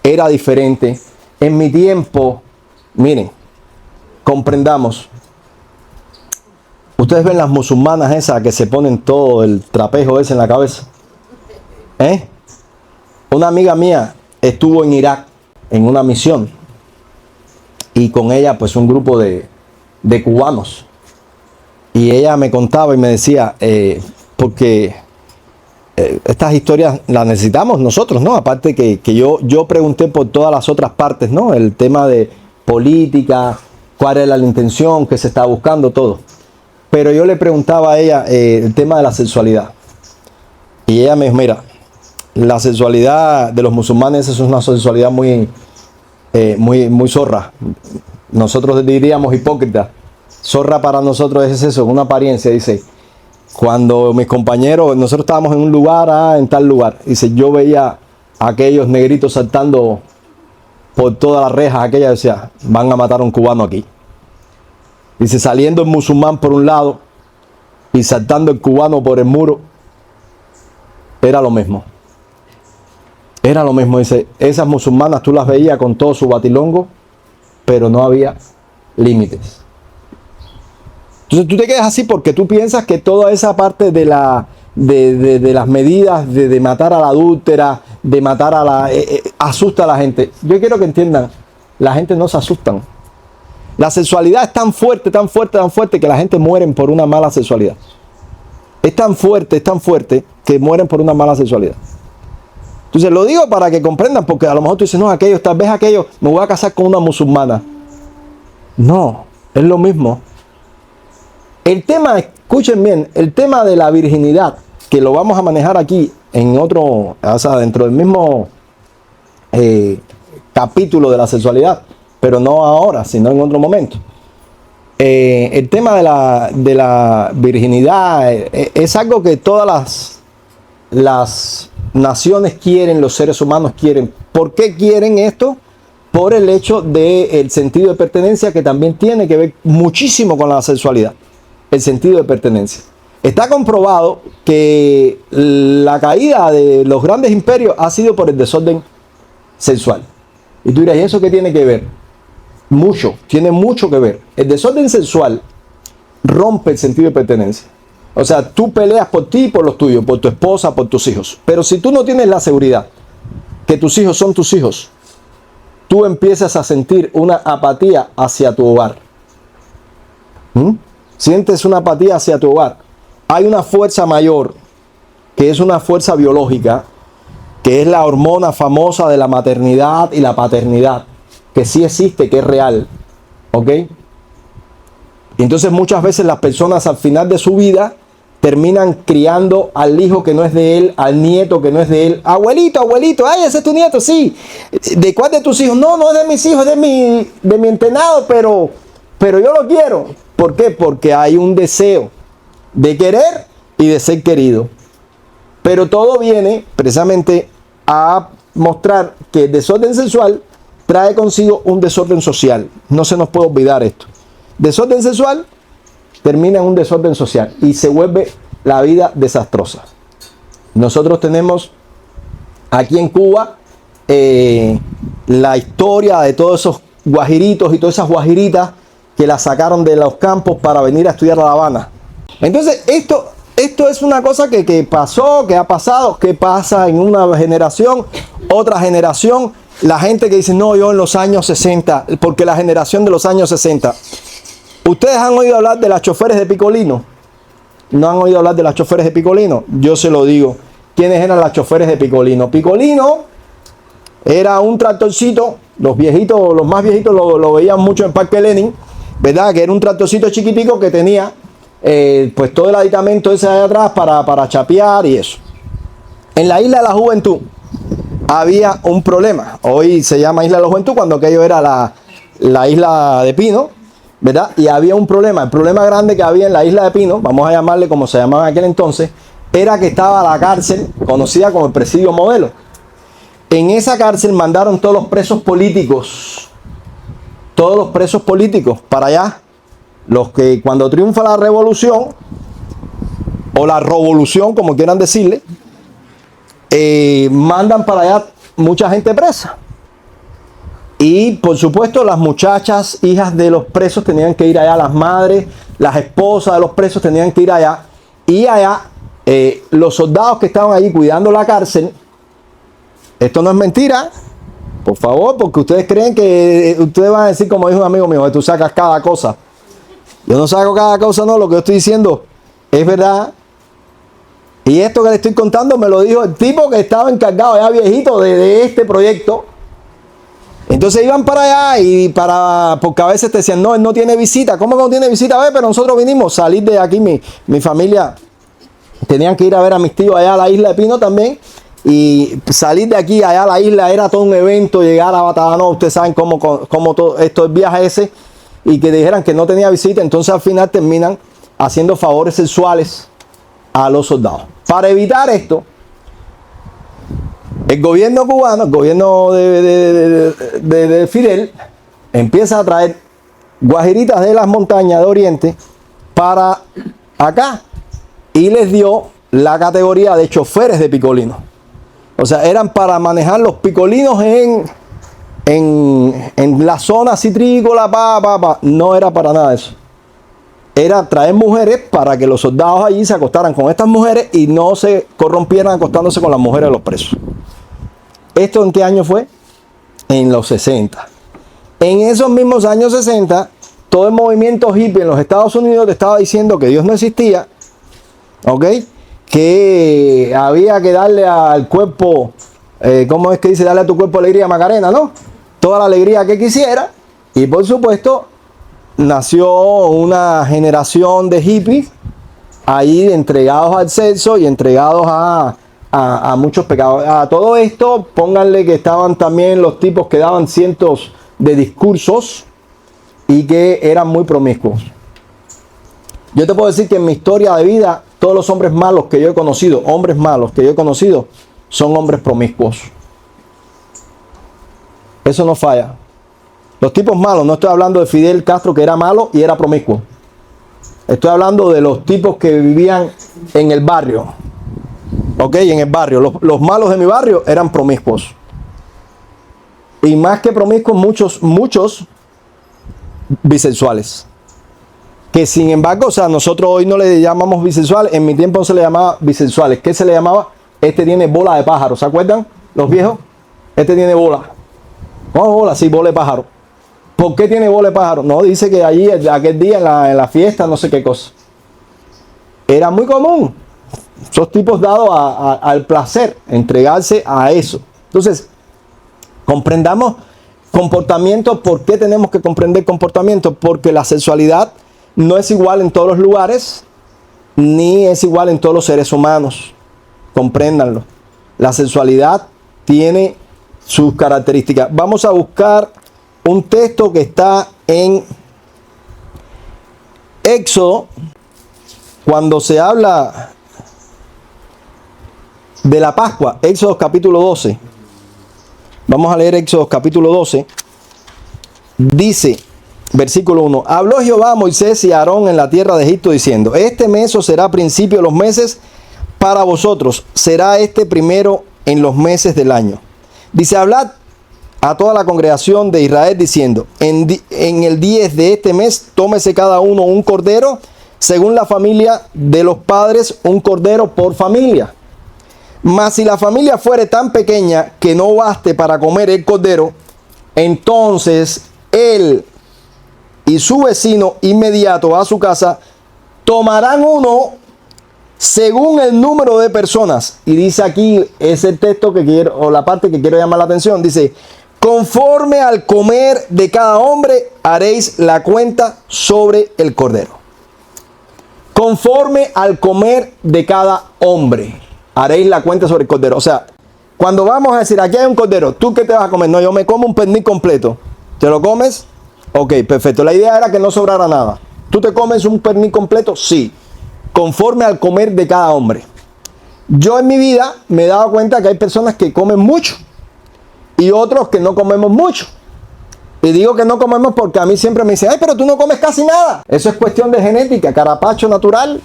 era diferente. En mi tiempo, miren, comprendamos. Ustedes ven las musulmanas esas que se ponen todo el trapejo ese en la cabeza. Una amiga mía estuvo en Irak en una misión y con ella pues un grupo de cubanos. Y ella me contaba y me decía, porque estas historias las necesitamos nosotros, ¿no? Aparte que yo pregunté por todas las otras partes, ¿no? El tema de política, cuál era la intención, qué se estaba buscando, todo. Pero yo le preguntaba a ella el tema de la sexualidad. Y ella me dijo, mira, la sexualidad de los musulmanes es una sexualidad muy zorra. Nosotros diríamos hipócrita. Zorra para nosotros es eso, una apariencia, dice. Cuando mis compañeros, nosotros estábamos en un lugar, en tal lugar, dice, yo veía a aquellos negritos saltando por todas las rejas, aquella decía, van a matar a un cubano aquí. Dice, saliendo el musulmán por un lado y saltando el cubano por el muro, era lo mismo. Era lo mismo, dice, esas musulmanas tú las veías con todo su batilongo, pero no había límites. Entonces tú te quedas así porque tú piensas que toda esa parte de las medidas de matar a la adúltera, de matar a la... asusta a la gente. Yo quiero que entiendan, la gente no se asustan. La sexualidad es tan fuerte, tan fuerte, tan fuerte que la gente muere por una mala sexualidad. Es tan fuerte que mueren por una mala sexualidad. Entonces lo digo para que comprendan, porque a lo mejor tú dices, no, aquello, tal vez aquello, me voy a casar con una musulmana. No, es lo mismo. El tema, escuchen bien, el tema de la virginidad, que lo vamos a manejar aquí en otro, o sea, dentro del mismo capítulo de la sexualidad, pero no ahora, sino en otro momento. El tema de la virginidad es algo que todas las naciones quieren, los seres humanos quieren. ¿Por qué quieren esto? Por el hecho del sentido de pertenencia, que también tiene que ver muchísimo con la sexualidad. El sentido de pertenencia. Está comprobado que la caída de los grandes imperios ha sido por el desorden sexual. Y tú dirás, ¿y eso qué tiene que ver? Mucho, tiene mucho que ver. El desorden sexual rompe el sentido de pertenencia. O sea, tú peleas por ti y por los tuyos, por tu esposa, por tus hijos. Pero si tú no tienes la seguridad que tus hijos son tus hijos, tú empiezas a sentir una apatía hacia tu hogar. Sientes una apatía hacia tu hogar. Hay una fuerza mayor, que es una fuerza biológica, que es la hormona famosa de la maternidad y la paternidad, que sí existe, que es real. ¿Ok? Y entonces muchas veces las personas al final de su vida terminan criando al hijo que no es de él, al nieto que no es de él. Abuelito, abuelito, ay, ese es tu nieto, sí. ¿De cuál de tus hijos? No, no es de mis hijos, es de mi entrenado, pero yo lo quiero. ¿Por qué? Porque hay un deseo de querer y de ser querido. Pero todo viene precisamente a mostrar que el desorden sexual trae consigo un desorden social. No se nos puede olvidar esto. Desorden sexual termina en un desorden social y se vuelve la vida desastrosa. Nosotros tenemos aquí en Cuba la historia de todos esos guajiritos y todas esas guajiritas que la sacaron de los campos para venir a estudiar a La Habana. Entonces esto es una cosa que pasó, que ha pasado, que pasa en una generación, otra generación. La gente que dice, no, yo en los años 60, porque la generación de los años 60. ¿Ustedes han oído hablar de las choferes de Picolino? ¿No han oído hablar de las choferes de Picolino? Yo se lo digo. ¿Quiénes eran las choferes de Picolino? Picolino era un tractorcito, los viejitos, los más viejitos lo veían mucho en Parque Lenin, ¿verdad? Que era un tractorcito chiquitico que tenía pues todo el aditamento ese de atrás para chapear y eso. En la Isla de la Juventud había un problema. Hoy se llama Isla de la Juventud, cuando aquello era la isla de Pino, ¿verdad? Y había un problema. El problema grande que había en la Isla de Pino, vamos a llamarle como se llamaba en aquel entonces, era que estaba la cárcel conocida como el Presidio Modelo. En esa cárcel mandaron todos los presos políticos para allá. Los que cuando triunfa la revolución, o la revolución, como quieran decirle, mandan para allá mucha gente presa. Y por supuesto las muchachas, hijas de los presos, tenían que ir allá, las madres, las esposas de los presos tenían que ir allá. Y allá los soldados que estaban allí cuidando la cárcel, esto no es mentira, por favor, porque ustedes creen que ustedes van a decir, como dijo un amigo mío, que tú sacas cada cosa. Yo no saco cada cosa, no, lo que yo estoy diciendo es verdad. Y esto que le estoy contando me lo dijo el tipo que estaba encargado ya viejito de este proyecto. Entonces iban para allá porque a veces te decían, no, él no tiene visita. ¿Cómo que no tiene visita? A ver, pero nosotros vinimos a salir de aquí, mi familia tenían que ir a ver a mis tíos allá a la Isla de Pino también. Y salir de aquí allá a la isla era todo un evento, llegar a Batabanó, ustedes saben cómo todo esto, el viaje ese, y que dijeran que no tenía visita. Entonces al final terminan haciendo favores sexuales a los soldados. Para evitar esto, el gobierno cubano, el gobierno de Fidel, empieza a traer guajiritas de las montañas de Oriente para acá y les dio la categoría de choferes de Picolino. O sea, eran para manejar los picolinos en la zona citrícola, no era para nada eso. Era traer mujeres para que los soldados allí se acostaran con estas mujeres y no se corrompieran acostándose con las mujeres de los presos. ¿Esto en qué año fue? En los 60. En esos mismos años 60, todo el movimiento hippie en los Estados Unidos te estaba diciendo que Dios no existía, ¿ok? Que había que darle al cuerpo, ¿cómo es que dice? Darle a tu cuerpo alegría, Macarena, ¿no? Toda la alegría que quisiera. Y por supuesto, nació una generación de hippies ahí entregados al sexo y entregados a muchos pecados. A todo esto, pónganle que estaban también los tipos que daban cientos de discursos y que eran muy promiscuos. Yo te puedo decir que en mi historia de vida, todos los hombres malos que yo he conocido, son hombres promiscuos. Eso no falla. Los tipos malos, no estoy hablando de Fidel Castro, que era malo y era promiscuo. Estoy hablando de los tipos que vivían en el barrio. Ok, en el barrio. Los malos de mi barrio eran promiscuos. Y más que promiscuos, muchos bisexuales. Que sin embargo, o sea, nosotros hoy no le llamamos bisexuales. En mi tiempo no se le llamaba bisexuales. ¿Qué se le llamaba? Este tiene bola de pájaro. ¿Se acuerdan los viejos? Este tiene bola. ¿Cómo bola? Sí, bola de pájaro. ¿Por qué tiene bola de pájaro? No, dice que allí, aquel día en la fiesta, no sé qué cosa. Era muy común. Esos tipos dados al placer, entregarse a eso. Entonces, comprendamos comportamiento. ¿Por qué tenemos que comprender comportamiento? Porque la sexualidad no es igual en todos los lugares, ni es igual en todos los seres humanos. Compréndanlo. La sexualidad tiene sus características. Vamos a buscar un texto que está en Éxodo, cuando se habla de la Pascua. Éxodo capítulo 12. Vamos a leer Éxodo capítulo 12. Dice, versículo 1: Habló Jehová a Moisés y a Aarón en la tierra de Egipto, diciendo: Este mes os será principio de los meses para vosotros, será este primero en los meses del año. Dice: hablad a toda la congregación de Israel, diciendo: en el 10 de este mes tómese cada uno un cordero, según la familia de los padres, un cordero por familia. Mas si la familia fuere tan pequeña que no baste para comer el cordero, entonces él y su vecino inmediato a su casa tomarán uno según el número de personas. Y dice aquí, es el texto que quiero, o la parte que quiero llamar la atención. Dice: conforme al comer de cada hombre haréis la cuenta sobre el cordero. Conforme al comer de cada hombre haréis la cuenta sobre el cordero. O sea, cuando vamos a decir, aquí hay un cordero, ¿tú qué te vas a comer? No, yo me como un pernil completo. ¿Te lo comes? Ok, perfecto. La idea era que no sobrara nada. ¿Tú te comes un pernil completo? Sí. Conforme al comer de cada hombre. Yo en mi vida me he dado cuenta que hay personas que comen mucho y otros que no comemos mucho. Y digo que no comemos porque a mí siempre me dicen: ay, pero tú no comes casi nada. Eso es cuestión de genética, carapacho natural.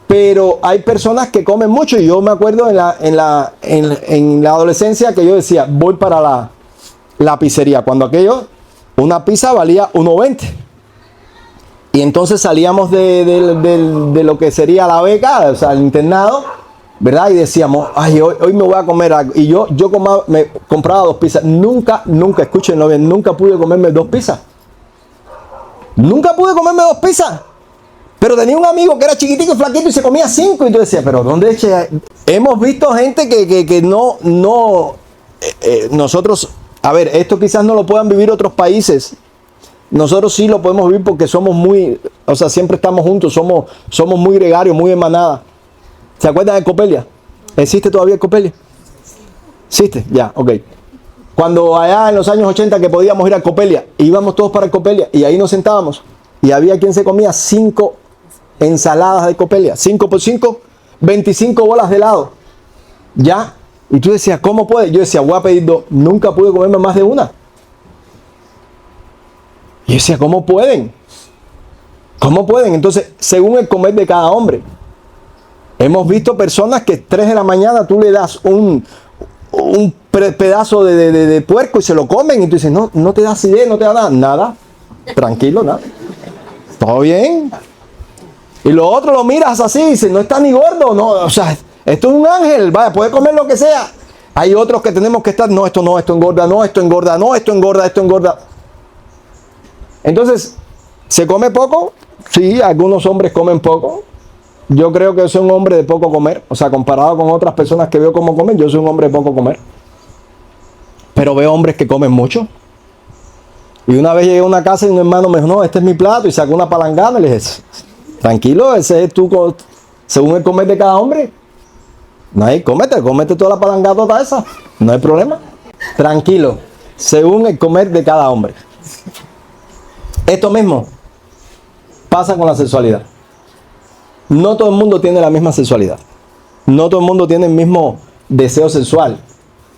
Pero hay personas que comen mucho, y yo me acuerdo en la adolescencia que yo decía: voy para la pizzería. Cuando aquello, una pizza valía 1.20. Y entonces salíamos de lo que sería la beca, o sea, el internado, ¿verdad? Y decíamos: ay, hoy me voy a comer algo. Y yo me compraba 2 pizzas. Nunca, escúchenlo bien, nunca pude comerme 2 pizzas. Nunca pude comerme 2 pizzas. Pero tenía un amigo que era chiquitico y flaquito y se comía 5. Y tú decías: pero ¿dónde eché? Hemos visto gente que nosotros, a ver, esto quizás no lo puedan vivir otros países. Nosotros sí lo podemos vivir porque somos muy, o sea, siempre estamos juntos, somos muy gregarios, muy en manada. ¿Se acuerdan de Copelia? ¿Existe todavía Copelia? ¿Existe? Ya, ok. Cuando allá en los años 80 que podíamos ir a Copelia, íbamos todos para Copelia y ahí nos sentábamos. Y había quien se comía 5 ensaladas de Copelia. 5 por 5, 25 bolas de helado. ¿Ya? Y tú decías: ¿cómo puede? Yo decía: voy a pedir 2. Nunca pude comerme más de una. Y yo decía: ¿cómo pueden? ¿Cómo pueden? Entonces, según el comer de cada hombre. Hemos visto personas que 3 de la mañana tú le das un pedazo de puerco y se lo comen. Y tú dices: no te das idea, no te da nada. Nada. Tranquilo, nada. ¿Todo bien? Y lo otro lo miras así y dices: no está ni gordo. No, o sea, esto es un ángel. Vaya, puede comer lo que sea. Hay otros que tenemos que estar: no, esto engorda, no, esto engorda, no, esto engorda, esto engorda. Entonces, ¿se come poco? Sí, algunos hombres comen poco. Yo creo que soy un hombre de poco comer. O sea, comparado con otras personas que veo cómo comen, yo soy un hombre de poco comer. Pero veo hombres que comen mucho. Y una vez llegué a una casa y un hermano me dijo: no, este es mi plato. Y sacó una palangana y le dije: tranquilo, ese es tú, según el comer de cada hombre. No hay, cómete toda la palangana esa. No hay problema. Tranquilo, según el comer de cada hombre. Esto mismo pasa con la sexualidad. No todo el mundo tiene la misma sexualidad. No todo el mundo tiene el mismo deseo sexual.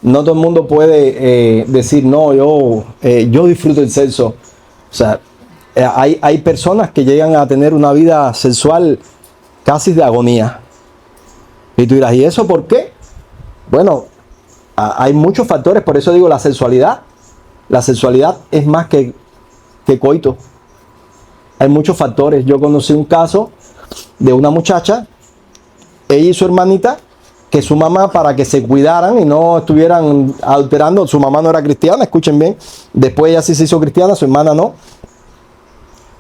No todo el mundo puede decir, no, yo disfruto el sexo. O sea, hay personas que llegan a tener una vida sexual casi de agonía. Y tú dirás, ¿y eso por qué? Bueno, hay muchos factores, por eso digo la sexualidad. La sexualidad es más que coito. Hay muchos factores. Yo conocí un caso de una muchacha, ella y su hermanita, que su mamá, para que se cuidaran y no estuvieran alterando, su mamá no era cristiana, escuchen bien, después ella sí se hizo cristiana, su hermana no.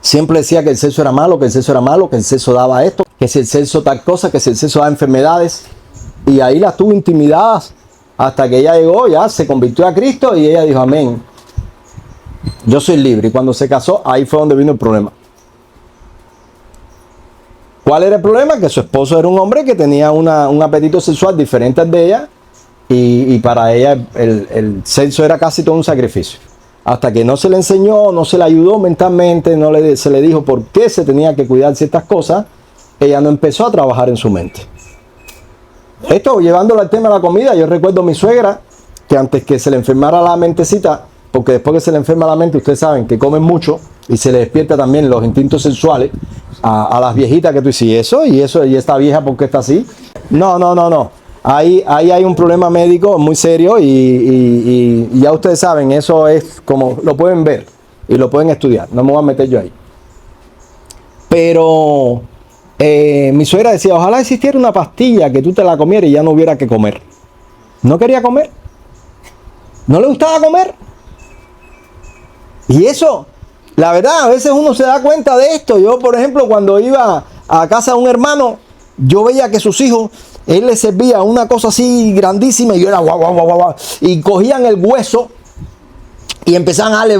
Siempre decía que el sexo era malo, que el sexo era malo, que el sexo daba esto, que si el sexo tal cosa, que si el sexo daba enfermedades. Y ahí las tuvo intimidadas hasta que ella llegó, ya se convirtió a Cristo y ella dijo, amén, yo soy libre. Y cuando se casó, ahí fue donde vino el problema. ¿Cuál era el problema? Que su esposo era un hombre que tenía un apetito sexual diferente al de ella y para ella el sexo era casi todo un sacrificio. Hasta que no se le enseñó, no se le ayudó mentalmente, se le dijo por qué se tenía que cuidar ciertas cosas, ella no empezó a trabajar en su mente. Esto llevándolo al tema de la comida, yo recuerdo a mi suegra que antes que se le enfermara la mentecita, porque después que se le enferma la mente, ustedes saben que comen mucho y se le despierta también los instintos sexuales a las viejitas que tú dices, y esta vieja, ¿por qué está así? No. Ahí hay un problema médico muy serio y ya ustedes saben, eso es como, lo pueden ver y lo pueden estudiar, no me voy a meter yo ahí. Pero mi suegra decía, ojalá existiera una pastilla que tú te la comieras y ya no hubiera que comer. No quería comer, no le gustaba comer. Y eso, la verdad, a veces uno se da cuenta de esto. Yo, por ejemplo, cuando iba a casa de un hermano, yo veía que sus hijos, él les servía una cosa así grandísima y yo era guau, y cogían el hueso y empezaban a darle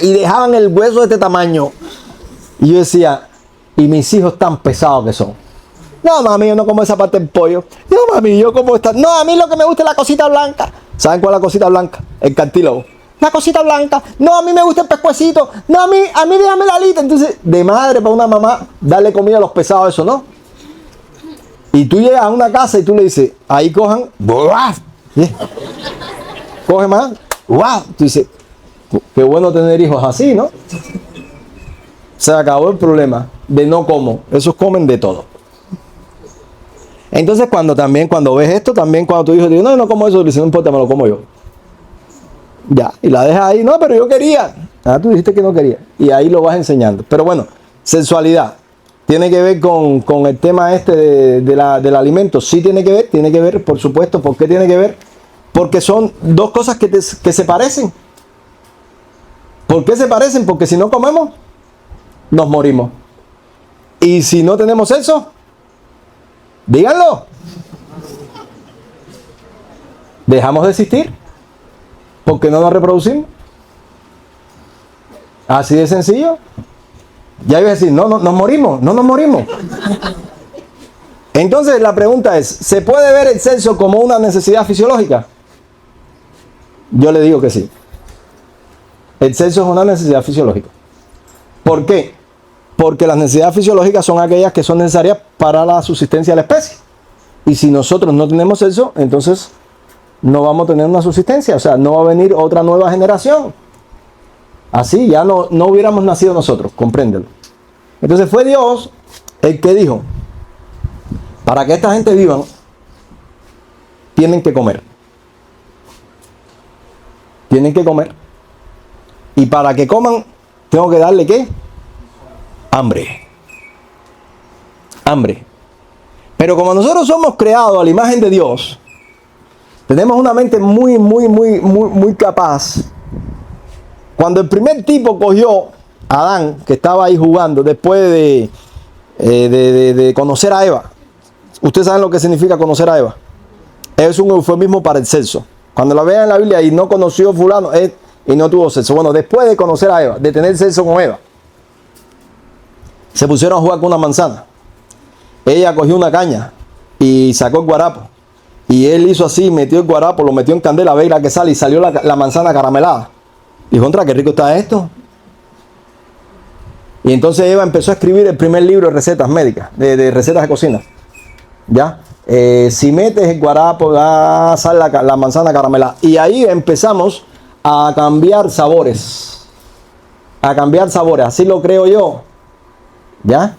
y dejaban el hueso de este tamaño. Y yo decía, y mis hijos tan pesados que son. No, mami, yo no como esa parte del pollo. No, mami, yo como esta. No, a mí lo que me gusta es la cosita blanca. ¿Saben cuál es la cosita blanca? El cartílago. La cosita blanca. No, a mí me gusta el pescuecito. No, a mí déjame la alita. Entonces, de madre para una mamá, darle comida a los pesados, eso, ¿no? Y tú llegas a una casa y tú le dices, ahí cojan, ¡buah! Coge más, ¡guau! Tú dices, qué bueno tener hijos así, ¿no? Se acabó el problema de no como. Esos comen de todo. Entonces, cuando ves esto, también cuando tu hijo te dice, no como eso, dice, no importa, me lo como yo. Ya, y la dejas ahí, no, pero yo quería. Tú dijiste que no quería. Y ahí lo vas enseñando. Pero bueno, sexualidad. ¿Tiene que ver con el tema este del alimento? Sí tiene que ver, por supuesto. ¿Por qué tiene que ver? Porque son dos cosas que se parecen. ¿Por qué se parecen? Porque si no comemos, nos morimos. Y si no tenemos sexo, díganlo, dejamos de existir porque no nos reproducimos. Así de sencillo. Ya iba a decir, no nos morimos, no nos morimos. Entonces la pregunta es, ¿se puede ver el sexo como una necesidad fisiológica? Yo le digo que sí. El sexo es una necesidad fisiológica. ¿Por qué? Porque las necesidades fisiológicas son aquellas que son necesarias para la subsistencia de la especie. Y si nosotros no tenemos sexo, entonces no vamos a tener una subsistencia. O sea, no va a venir otra nueva generación. Así ya no hubiéramos nacido nosotros, compréndelo. Entonces fue Dios el que dijo, para que esta gente viva, tienen que comer. Tienen que comer. Y para que coman, tengo que darle ¿qué? Hambre. Hambre. Pero como nosotros somos creados a la imagen de Dios, tenemos una mente muy capaz. Cuando el primer tipo cogió a Adán, que estaba ahí jugando, después de conocer a Eva. ¿Ustedes saben lo que significa conocer a Eva? Es un eufemismo para el sexo. Cuando la vean en la Biblia y no conoció a fulano, y no tuvo sexo. Bueno, después de conocer a Eva, de tener sexo con Eva, se pusieron a jugar con una manzana. Ella cogió una caña y sacó el guarapo. Y él hizo así, metió el guarapo, lo metió en candela, ve la que sale y salió la manzana caramelada. Dijo, contra, qué rico está esto. Y entonces Eva empezó a escribir el primer libro de recetas médicas, de recetas de cocina. ¿Ya? Si metes el guarapo, va a salir la manzana caramelada. Y ahí empezamos a cambiar sabores. A cambiar sabores, así lo creo yo. ¿Ya?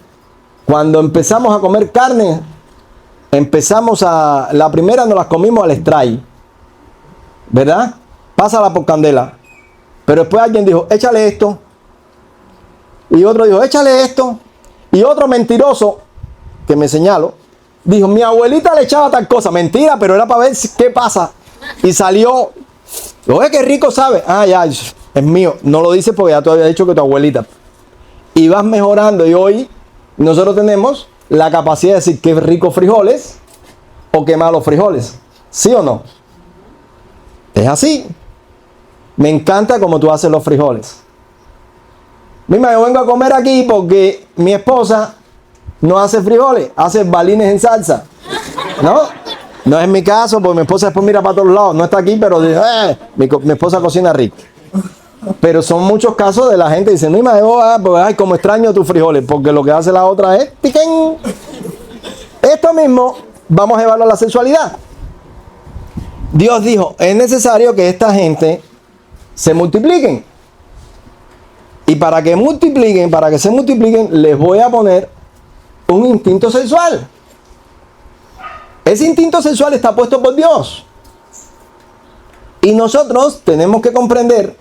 Cuando empezamos a comer carne, la primera nos las comimos al stray, ¿verdad? Pásala por candela. Pero después alguien dijo, échale esto. Y otro dijo, échale esto. Y otro mentiroso, que me señalo, dijo, mi abuelita le echaba tal cosa. Mentira, pero era para ver qué pasa. Y salió, oye, qué rico sabe. Ah, ya, es mío. No lo dices porque ya te había dicho que tu abuelita. Y vas mejorando. Y hoy nosotros tenemos la capacidad de decir qué ricos frijoles o qué malos frijoles. ¿Sí o no? Es así. Me encanta como tú haces los frijoles. Mira, yo vengo a comer aquí porque mi esposa no hace frijoles, hace balines en salsa. ¿No? No es mi caso, porque mi esposa después mira para todos lados. No está aquí, pero dice, mi esposa cocina rico. Pero son muchos casos de la gente que dice, mira, pues, ay, como extraño tus frijoles, porque lo que hace la otra es piquen. Esto mismo vamos a llevarlo a la sexualidad. Dios dijo, es necesario que esta gente se multipliquen. Y para que se multipliquen, les voy a poner un instinto sexual. Ese instinto sexual está puesto por Dios. Y nosotros tenemos que comprender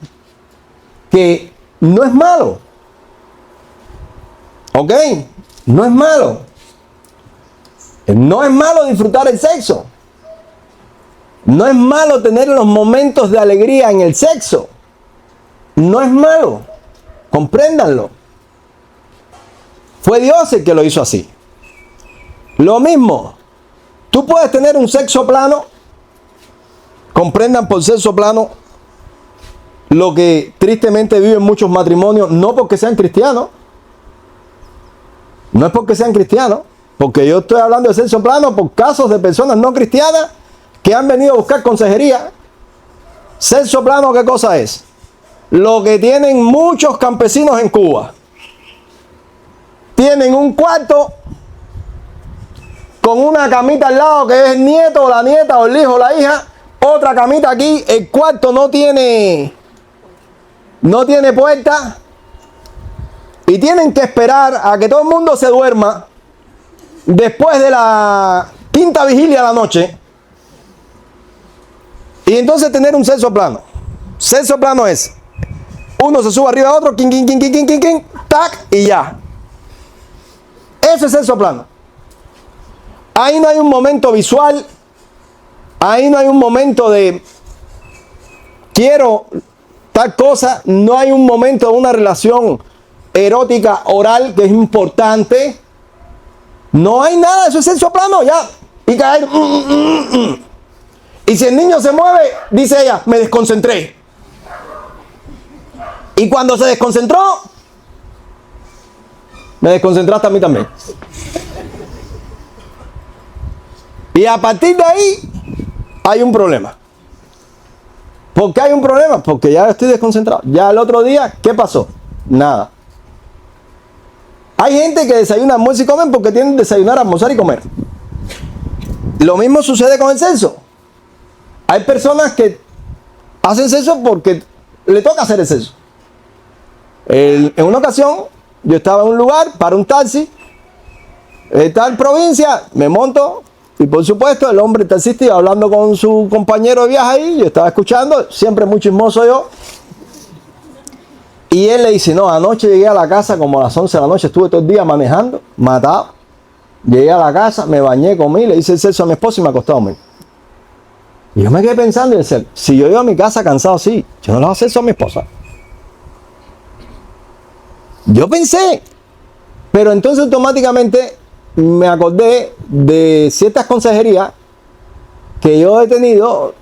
que no es malo. ¿Ok? No es malo. No es malo disfrutar el sexo. No es malo tener los momentos de alegría en el sexo. No es malo. Compréndanlo. Fue Dios el que lo hizo así. Lo mismo. Tú puedes tener un sexo plano. Comprendan por sexo plano lo que tristemente viven muchos matrimonios, no porque sean cristianos. No es porque sean cristianos. Porque yo estoy hablando de sexo plano por casos de personas no cristianas que han venido a buscar consejería. Sexo plano, ¿qué cosa es? Lo que tienen muchos campesinos en Cuba. Tienen un cuarto con una camita al lado que es el nieto o la nieta o el hijo o la hija. Otra camita aquí. El cuarto no tiene puerta. Y tienen que esperar a que todo el mundo se duerma después de la quinta vigilia de la noche. Y entonces tener un sexo plano. Sexo plano es uno se sube arriba de otro, tac, y ya. Eso es sexo plano. Ahí no hay un momento visual. Ahí no hay un momento de quiero tal cosa. No hay un momento de una relación erótica oral que es importante. No hay nada, eso es sexo plano, ya. Y caer. Y si el niño se mueve, dice ella, me desconcentré. Y cuando se desconcentró, me desconcentraste a mí también. Y a partir de ahí, hay un problema. ¿Por qué hay un problema? Porque ya estoy desconcentrado. Ya el otro día, ¿qué pasó? Nada. Hay gente que desayuna, almuerza y comen porque tienen que desayunar, almorzar y comer. Lo mismo sucede con el sexo. Hay personas que hacen sexo porque le toca hacer el sexo. En una ocasión, yo estaba en un lugar, para un taxi, en tal provincia, me monto, y por supuesto el hombre taxista iba hablando con su compañero de viaje ahí, yo estaba escuchando, siempre muy chismoso yo, y él le dice, no, anoche llegué a la casa como a las 11 de la noche, estuve todo el día manejando, matado, llegué a la casa, me bañé, comí, le hice el sexo a mi esposa y me acosté a dormir. Y yo me quedé pensando y decía, si yo iba a mi casa cansado así, yo no le hago sexo a mi esposa. Yo pensé, pero entonces automáticamente me acordé de ciertas consejerías que yo he tenido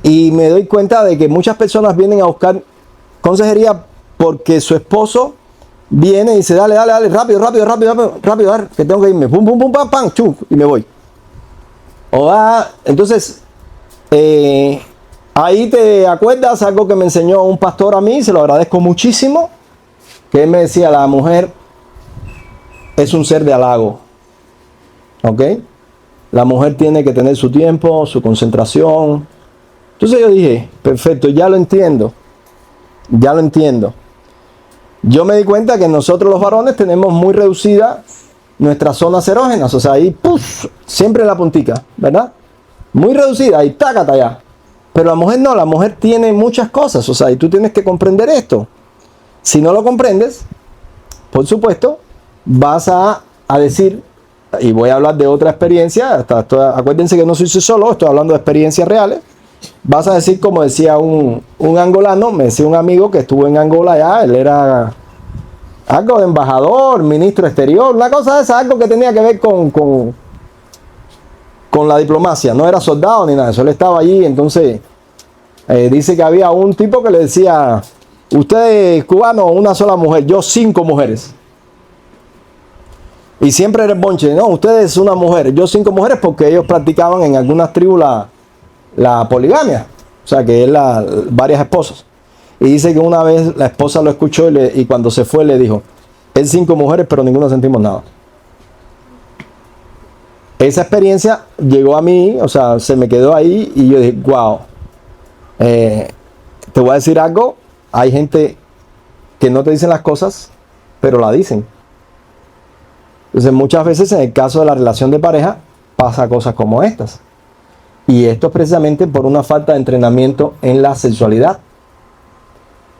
y me doy cuenta de que muchas personas vienen a buscar consejería porque su esposo viene y dice, dale, rápido, que tengo que irme, pum, pum, pum, pam, pam, chum, y me voy. Entonces, ahí te acuerdas algo que me enseñó un pastor a mí, se lo agradezco muchísimo, que él me decía, la mujer es un ser de halago, ¿ok? La mujer tiene que tener su tiempo, su concentración. Entonces yo dije, perfecto, ya lo entiendo. Ya lo entiendo. Yo me di cuenta que nosotros los varones tenemos muy reducida nuestras zonas erógenas. O sea, ahí, ¡puf!, siempre la puntica, ¿verdad? Muy reducida, ahí, tácata allá. Pero la mujer no, la mujer tiene muchas cosas. O sea, y tú tienes que comprender esto. Si no lo comprendes, por supuesto, vas a decir, y voy a hablar de otra experiencia, acuérdense que no soy solo, estoy hablando de experiencias reales. Vas a decir, como decía un angolano, me decía un amigo que estuvo en Angola allá, él era algo de embajador, ministro exterior, una cosa de esa, algo que tenía que ver con la diplomacia, no era soldado ni nada, eso él estaba allí. Entonces dice que había un tipo que le decía, usted es cubano, una sola mujer, yo 5 mujeres. Y siempre era el bonche, no, usted es una mujer, yo 5 mujeres, porque ellos practicaban en algunas tribus la poligamia, o sea que es varias esposas. Y dice que una vez la esposa lo escuchó y cuando se fue le dijo, es 5 mujeres pero ninguna sentimos nada. Esa experiencia llegó a mí, o sea, se me quedó ahí y yo dije, wow, te voy a decir algo, hay gente que no te dicen las cosas, pero la dicen. Entonces muchas veces en el caso de la relación de pareja pasa cosas como estas. Y esto es precisamente por una falta de entrenamiento en la sexualidad.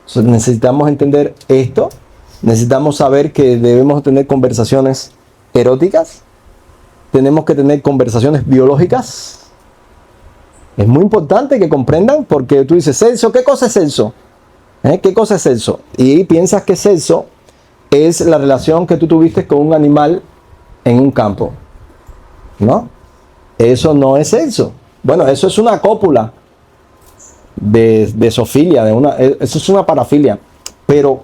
Entonces necesitamos entender esto, necesitamos saber que debemos tener conversaciones eróticas, tenemos que tener conversaciones biológicas. Es muy importante que comprendan, porque tú dices, sexo, ¿qué cosa es sexo? ¿Qué cosa es sexo? Y piensas que sexo es la relación que tú tuviste con un animal en un campo. ¿No? Eso no es sexo. Bueno, eso es una cópula de zoofilia, eso es una parafilia. Pero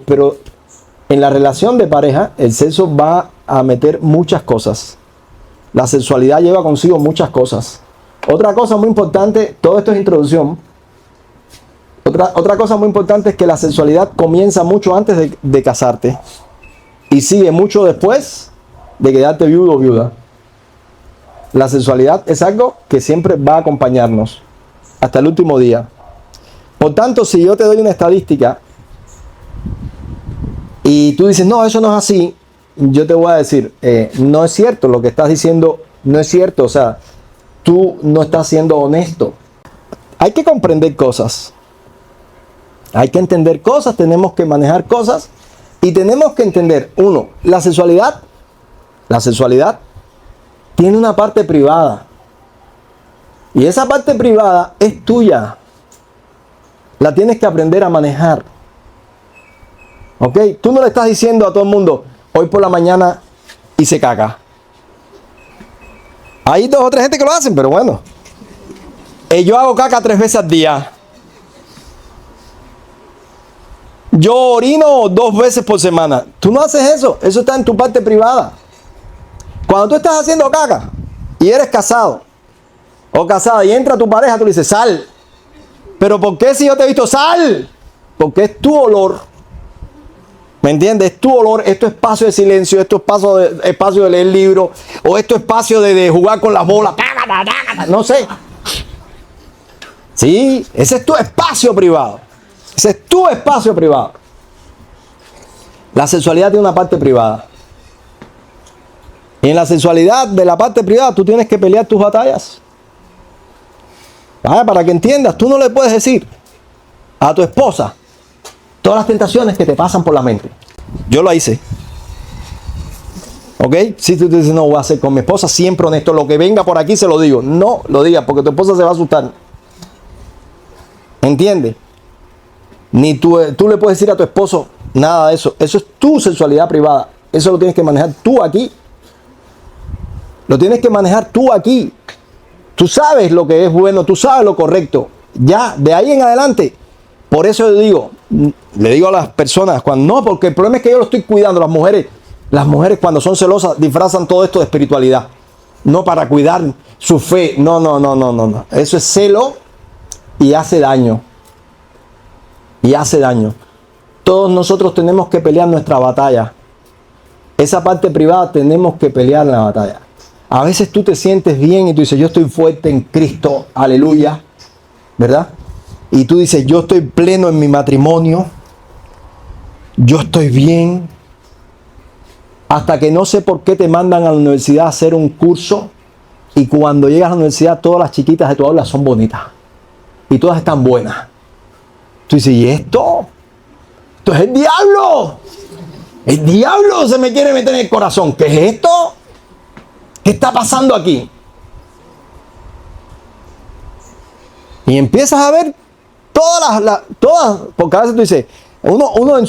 en la relación de pareja, el sexo va a meter muchas cosas. La sexualidad lleva consigo muchas cosas. Otra cosa muy importante, todo esto es introducción. Otra cosa muy importante es que la sexualidad comienza mucho antes de casarte y sigue mucho después de quedarte viudo o viuda. La sexualidad es algo que siempre va a acompañarnos hasta el último día. Por tanto, si yo te doy una estadística y tú dices, no, eso no es así, yo te voy a decir, no es cierto, lo que estás diciendo no es cierto, o sea, tú no estás siendo honesto. Hay que comprender cosas, hay que entender cosas, tenemos que manejar cosas y tenemos que entender, uno, la sexualidad tiene una parte privada y esa parte privada es tuya, la tienes que aprender a manejar. ¿Ok? Tú no le estás diciendo a todo el mundo, hoy por la mañana hice caca. Hay 2 o 3 gente que lo hacen, pero bueno. Yo hago caca 3 veces al día. Yo orino 2 veces por semana. Tú no haces eso. Eso está en tu parte privada. Cuando tú estás haciendo caca y eres casado o casada y entra tu pareja, tú le dices, sal. ¿Pero por qué si yo te he visto? Sal. Porque es tu olor. ¿Me entiendes? Es tu olor, esto es espacio de silencio, esto es espacio de leer libros, o esto es espacio de jugar con las bolas, no sé. Sí, ese es tu espacio privado. Ese es tu espacio privado. La sexualidad tiene una parte privada. Y en la sexualidad de la parte privada tú tienes que pelear tus batallas. Para que entiendas, tú no le puedes decir a tu esposa todas las tentaciones que te pasan por la mente. Yo lo hice. ¿Ok? Si tú dices, no, voy a hacer con mi esposa siempre honesto, lo que venga por aquí se lo digo. No lo digas porque tu esposa se va a asustar. ¿Entiendes? Ni tú le puedes decir a tu esposo nada de eso. Eso es tu sexualidad privada. Eso lo tienes que manejar tú aquí. Lo tienes que manejar tú aquí. Tú sabes lo que es bueno, tú sabes lo correcto. Ya, de ahí en adelante. Por eso le digo a las personas, no, porque el problema es que yo lo estoy cuidando. Las mujeres cuando son celosas disfrazan todo esto de espiritualidad. No para cuidar su fe. No. Eso es celo y hace daño. Y hace daño. Todos nosotros tenemos que pelear nuestra batalla. Esa parte privada tenemos que pelear la batalla. A veces tú te sientes bien y tú dices, yo estoy fuerte en Cristo, aleluya, ¿verdad? Y tú dices, yo estoy pleno en mi matrimonio, yo estoy bien. Hasta que no sé por qué te mandan a la universidad a hacer un curso y cuando llegas a la universidad todas las chiquitas de tu aula son bonitas y todas están buenas. Tú dices, ¿y esto? Esto es el diablo. El diablo se me quiere meter en el corazón. ¿Qué es esto? ¿Qué está pasando aquí? Y empiezas a ver todas, porque a veces tú dices, uno en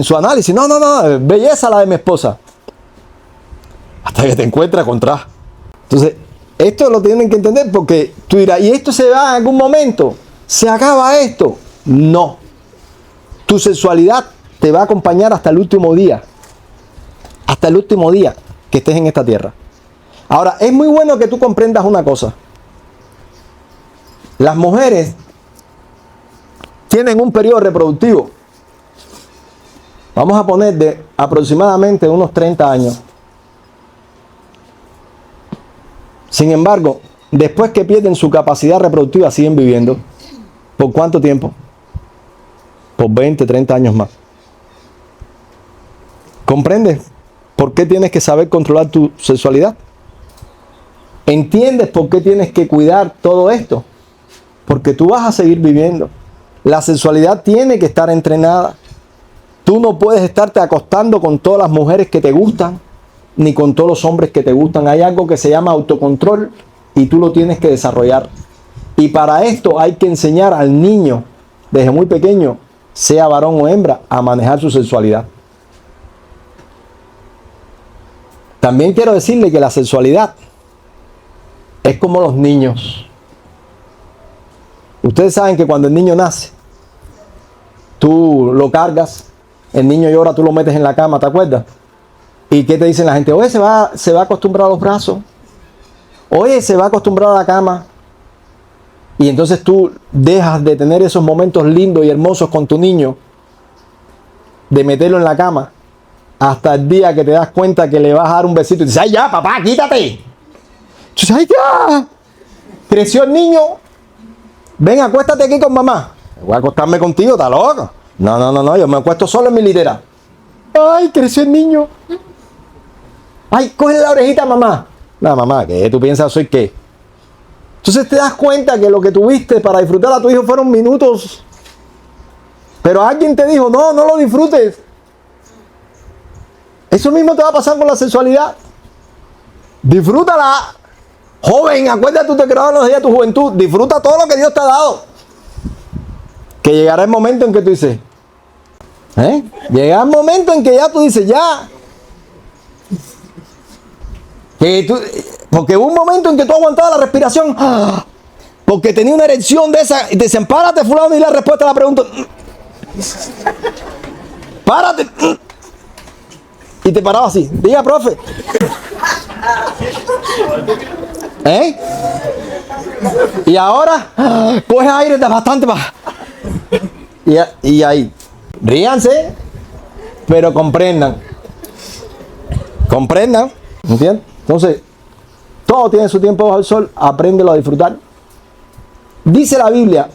su análisis, no, belleza la de mi esposa. Hasta que te encuentras contra. Entonces, esto lo tienen que entender porque tú dirás, ¿y esto se va en algún momento? ¿Se acaba esto? No. Tu sexualidad te va a acompañar hasta el último día. Hasta el último día que estés en esta tierra. Ahora, es muy bueno que tú comprendas una cosa. Las mujeres tienen un periodo reproductivo. Vamos a poner de aproximadamente unos 30 años. Sin embargo, después que pierden su capacidad reproductiva, siguen viviendo. ¿Por cuánto tiempo? Por 20, 30 años más. ¿Comprendes por qué tienes que saber controlar tu sexualidad? ¿Entiendes por qué tienes que cuidar todo esto? Porque tú vas a seguir viviendo. La sexualidad tiene que estar entrenada. Tú no puedes estarte acostando con todas las mujeres que te gustan, ni con todos los hombres que te gustan. Hay algo que se llama autocontrol y tú lo tienes que desarrollar. Y para esto hay que enseñar al niño, desde muy pequeño, sea varón o hembra, a manejar su sexualidad. También quiero decirle que la sexualidad es como los niños. Ustedes saben que cuando el niño nace, tú lo cargas, el niño llora, tú lo metes en la cama, ¿te acuerdas? ¿Y qué te dicen la gente? Oye, se va a acostumbrar a los brazos. Oye, se va a acostumbrar a la cama. Y entonces tú dejas de tener esos momentos lindos y hermosos con tu niño, de meterlo en la cama, hasta el día que te das cuenta que le vas a dar un besito y dices, ¡ay ya, papá, quítate! Tú dices, ¡ay ya! Creció el niño. Ven, acuéstate aquí con mamá. Voy a acostarme contigo, ¿está loco? No, yo me acuesto solo en mi litera. ¡Ay, creció el niño! ¡Ay, coge la orejita, mamá! No, mamá, ¿qué tú piensas soy qué? Entonces te das cuenta que lo que tuviste para disfrutar a tu hijo fueron minutos. Pero alguien te dijo, no lo disfrutes. Eso mismo te va a pasar con la sexualidad. Disfrútala. Joven, acuérdate, tú te crearon los días de tu juventud. Disfruta todo lo que Dios te ha dado. Que llegará el momento en que tú dices, llegará el momento en que ya tú dices, ya. Porque hubo un momento en que tú aguantabas la respiración. Porque tenía una erección de esa. Y te dicen, párate, fulano, y la respuesta a la pregunta. Párate. Y te paraba así. Diga, profe. Y ahora coge aire de bastante más. Y ahí. Ríanse, pero comprendan. Comprendan. ¿Entiendes? Entonces, todo tiene su tiempo bajo el sol. Apréndelo a disfrutar. Dice la Biblia,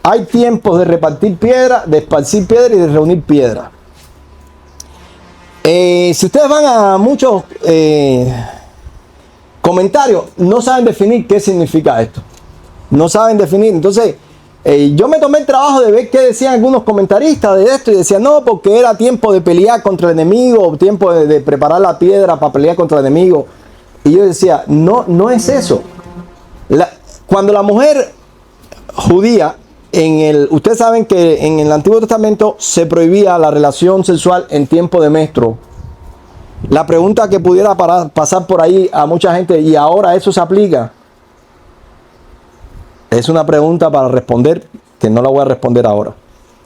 hay tiempos de repartir piedra, de esparcir piedra y de reunir piedra. Si ustedes van a muchos comentarios, no saben definir qué significa esto. No saben definir. Entonces, yo me tomé el trabajo de ver qué decían algunos comentaristas de esto y decían, no, porque era tiempo de pelear contra el enemigo, tiempo de preparar la piedra para pelear contra el enemigo. Y yo decía, no es eso. Cuando la mujer judía, ustedes saben que en el Antiguo Testamento se prohibía la relación sexual en tiempo de menstruo. La pregunta que pudiera pasar por ahí a mucha gente, ¿y ahora eso se aplica? Es una pregunta para responder que no la voy a responder ahora.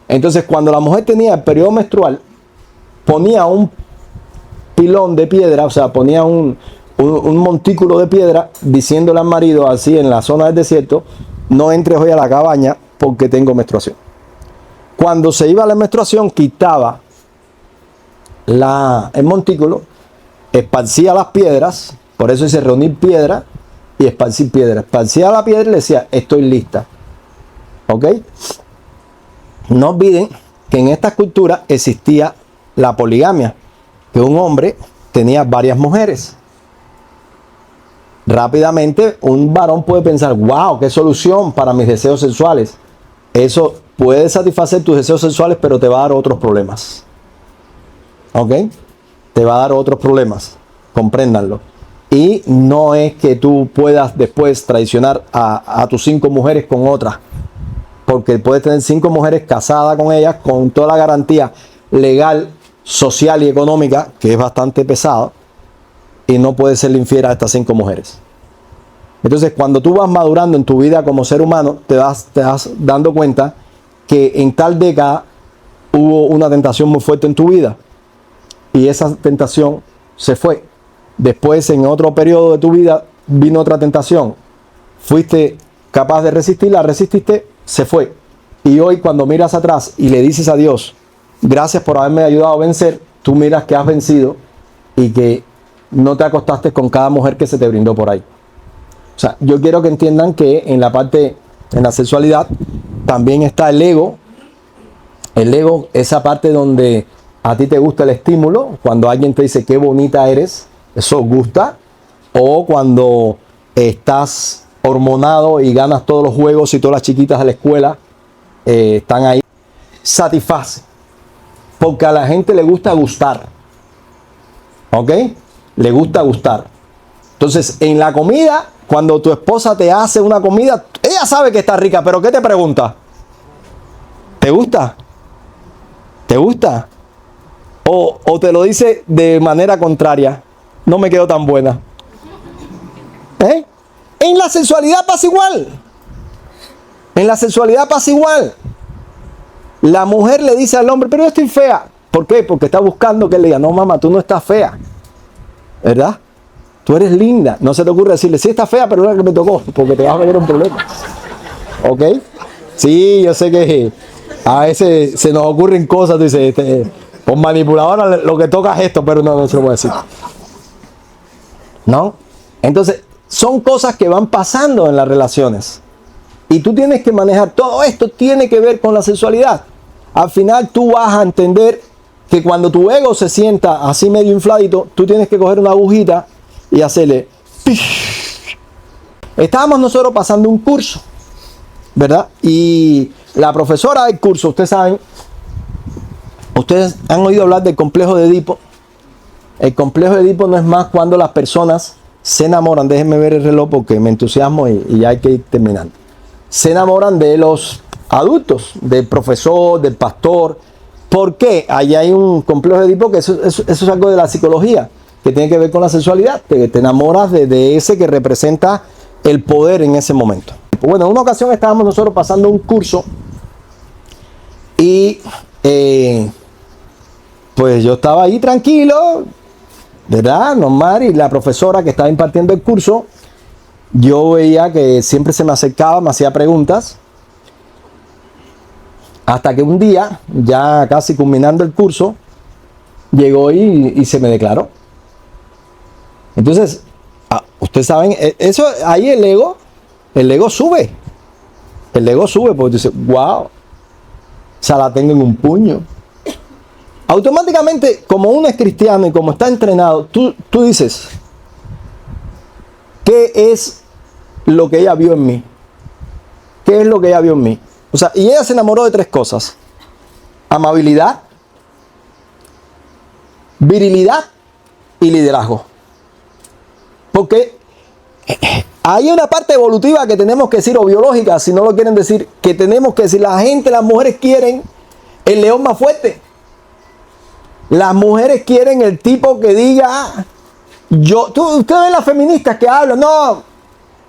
Entonces, cuando la mujer tenía el periodo menstrual, ponía un pilón de piedra, o sea, ponía un montículo de piedra, diciéndole al marido, así en la zona del desierto, no entres hoy a la cabaña porque tengo menstruación. Cuando se iba a la menstruación, quitaba el montículo esparcía las piedras, por eso dice reunir piedra y esparcir piedra. Esparcía la piedra y le decía, estoy lista. ¿Ok? No olviden que en esta cultura existía la poligamia, que un hombre tenía varias mujeres. Rápidamente un varón puede pensar, wow, qué solución para mis deseos sexuales. Eso puede satisfacer tus deseos sexuales, pero te va a dar otros problemas. ¿Ok? Te va a dar otros problemas. Compréndanlo. Y no es que tú puedas después traicionar a tus 5 mujeres con otras. Porque puedes tener 5 mujeres casadas con ellas con toda la garantía legal, social y económica, que es bastante pesado, y no puedes ser infiel a estas 5 mujeres. Entonces, cuando tú vas madurando en tu vida como ser humano, te vas dando cuenta que en tal década hubo una tentación muy fuerte en tu vida y esa tentación se fue. Después, en otro periodo de tu vida, vino otra tentación. Fuiste capaz de resistirla, resististe, se fue. Y hoy, cuando miras atrás y le dices a Dios, gracias por haberme ayudado a vencer, tú miras que has vencido y que no te acostaste con cada mujer que se te brindó por ahí. O sea, yo quiero que entiendan que en la sexualidad, también está el ego. El ego, esa parte donde a ti te gusta el estímulo, cuando alguien te dice qué bonita eres, eso gusta. O cuando estás hormonado y ganas todos los juegos y todas las chiquitas de la escuela están ahí. Satisface. Porque a la gente le gusta gustar. ¿Ok? Le gusta gustar. Entonces, en la comida, cuando tu esposa te hace una comida, ella sabe que está rica, pero ¿qué te pregunta? ¿Te gusta? ¿Te gusta? O te lo dice de manera contraria. No me quedó tan buena. ¿Eh? En la sensualidad pasa igual. En la sensualidad pasa igual. La mujer le dice al hombre, pero yo estoy fea. ¿Por qué? Porque está buscando que él le diga, no mamá, tú no estás fea. ¿Verdad? Tú eres linda. No se te ocurre decirle, sí está fea, pero no es la que me tocó, porque te vas a meter un problema. ¿Ok? Sí, yo sé que a veces se nos ocurren cosas, tú dices, con manipuladora lo que toca es esto, pero no se lo voy a decir. ¿No? Entonces, son cosas que van pasando en las relaciones. Y tú tienes que manejar todo esto, tiene que ver con la sexualidad. Al final tú vas a entender que cuando tu ego se sienta así medio infladito, tú tienes que coger una agujita y hacerle. Estábamos nosotros pasando un curso, ¿verdad? Y la profesora del curso, ustedes saben, ustedes han oído hablar del complejo de Edipo. El complejo de Edipo no es más cuando las personas se enamoran. Déjenme ver el reloj porque me entusiasmo y ya hay que ir terminando. Se enamoran de los adultos, del profesor, del pastor. ¿Por qué? Allí hay un complejo de Edipo que eso es algo de la psicología, que tiene que ver con la sexualidad. Te enamoras de ese que representa el poder en ese momento. Bueno, en una ocasión estábamos nosotros pasando un curso y pues yo estaba ahí tranquilo, ¿verdad? Normal, y la profesora que estaba impartiendo el curso, yo veía que siempre se me acercaba, me hacía preguntas, hasta que un día, ya casi culminando el curso, llegó y se me declaró. Entonces, ustedes saben, eso ahí el ego sube. El ego sube porque dice, wow, o sea, la tengo en un puño. Automáticamente, como uno es cristiano y como está entrenado, tú dices, ¿qué es lo que ella vio en mí? ¿Qué es lo que ella vio en mí? O sea, y ella se enamoró de 3 cosas. Amabilidad, virilidad y liderazgo. Porque hay una parte evolutiva que tenemos que decir, o biológica, si no lo quieren decir, que tenemos que decir, la gente, las mujeres quieren el león más fuerte. Las mujeres quieren el tipo que diga, ustedes ven las feministas que hablan, no,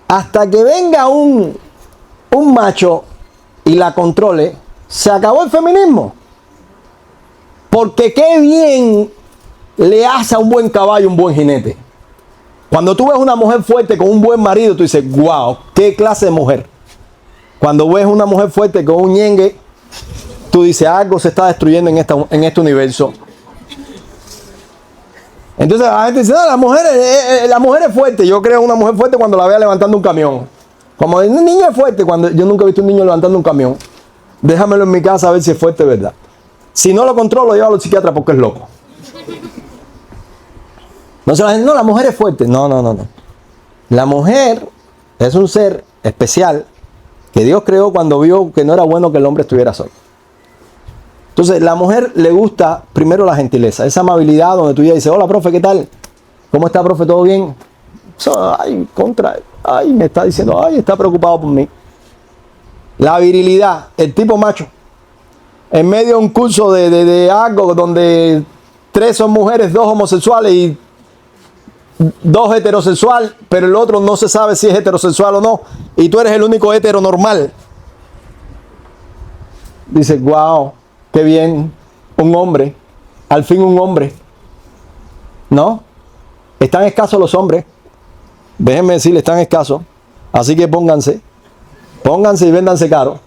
hasta que venga un macho y la controle, se acabó el feminismo. Porque qué bien le hace a un buen caballo un buen jinete. Cuando tú ves una mujer fuerte con un buen marido, tú dices, wow, qué clase de mujer. Cuando ves una mujer fuerte con un ñengue, tú dices, algo se está destruyendo en este universo. Entonces la gente dice, no, la mujer es fuerte. Yo creo una mujer fuerte cuando la vea levantando un camión. Como un niño es fuerte, cuando yo nunca he visto un niño levantando un camión. Déjamelo en mi casa a ver si es fuerte, ¿verdad? Si no lo controlo, llévalo al psiquiatra porque es loco. No se la gente, no, la mujer es fuerte. No. La mujer es un ser especial que Dios creó cuando vio que no era bueno que el hombre estuviera solo. Entonces, la mujer le gusta primero la gentileza, esa amabilidad donde tú ya dices, hola, profe, ¿qué tal? ¿Cómo está, profe? ¿Todo bien? Me está diciendo, está preocupado por mí. La virilidad, el tipo macho. En medio de un curso de algo donde 3 son mujeres, 2 homosexuales y 2 heterosexuales, pero el otro no se sabe si es heterosexual o no, y tú eres el único heteronormal. Dice, wow, qué bien, un hombre, al fin un hombre. ¿No? Están escasos los hombres, déjenme decirles, están escasos, así que pónganse y véndanse caro.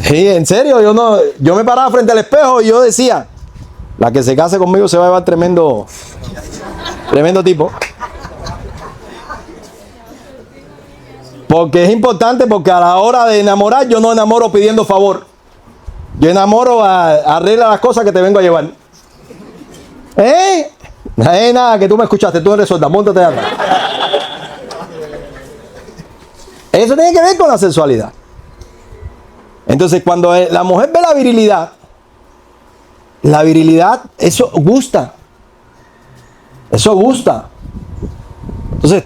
Sí, en serio, yo me paraba frente al espejo y yo decía, la que se case conmigo se va a llevar tremendo tipo. Porque es importante, porque a la hora de enamorar, yo no enamoro pidiendo favor. Yo enamoro arregla las cosas que te vengo a llevar. Nada, que tú me escuchaste, tú eres sorda, móntate atrás. Eso tiene que ver con la sensualidad. Entonces, cuando la mujer ve la virilidad, eso gusta. Eso gusta. Entonces,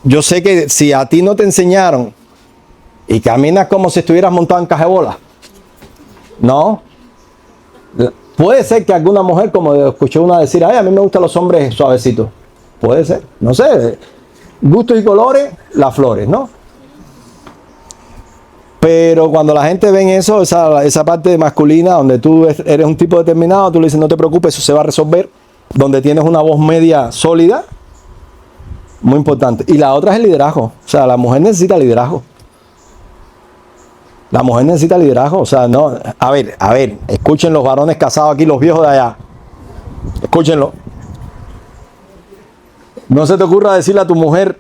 yo sé que si a ti no te enseñaron y caminas como si estuvieras montado en cajebola, ¿no? Puede ser que alguna mujer, como escuché una decir, a mí me gustan los hombres suavecitos. Puede ser, no sé. Gustos y colores, las flores, ¿no? Pero cuando la gente ve eso, esa parte masculina, donde tú eres un tipo determinado, tú le dices, no te preocupes, eso se va a resolver. Donde tienes una voz media sólida, muy importante. Y la otra es el liderazgo. O sea, la mujer necesita liderazgo. La mujer necesita liderazgo. O sea, no. A ver, escuchen los varones casados aquí, los viejos de allá. Escúchenlo. No se te ocurra decirle a tu mujer,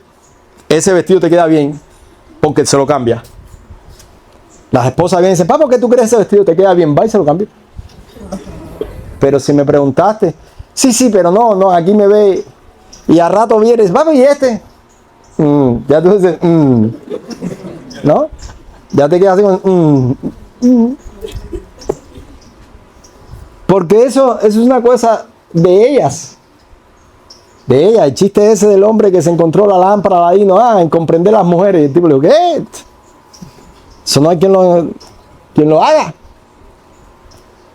ese vestido te queda bien, porque se lo cambia. Las esposas vienen y dicen, papá, ¿por qué tú crees ese vestido te queda bien? Va y se lo cambia. Pero si me preguntaste, sí, pero no, aquí me ve. Y a rato vienes, papi, ¿y este? Ya tú dices, ¿no? Ya te quedas así con, Porque eso es una cosa de ellas. De ellas. El chiste ese del hombre que se encontró la lámpara ahí, en comprender las mujeres. Y el tipo le dijo, ¿qué? Eso no hay quien lo haga.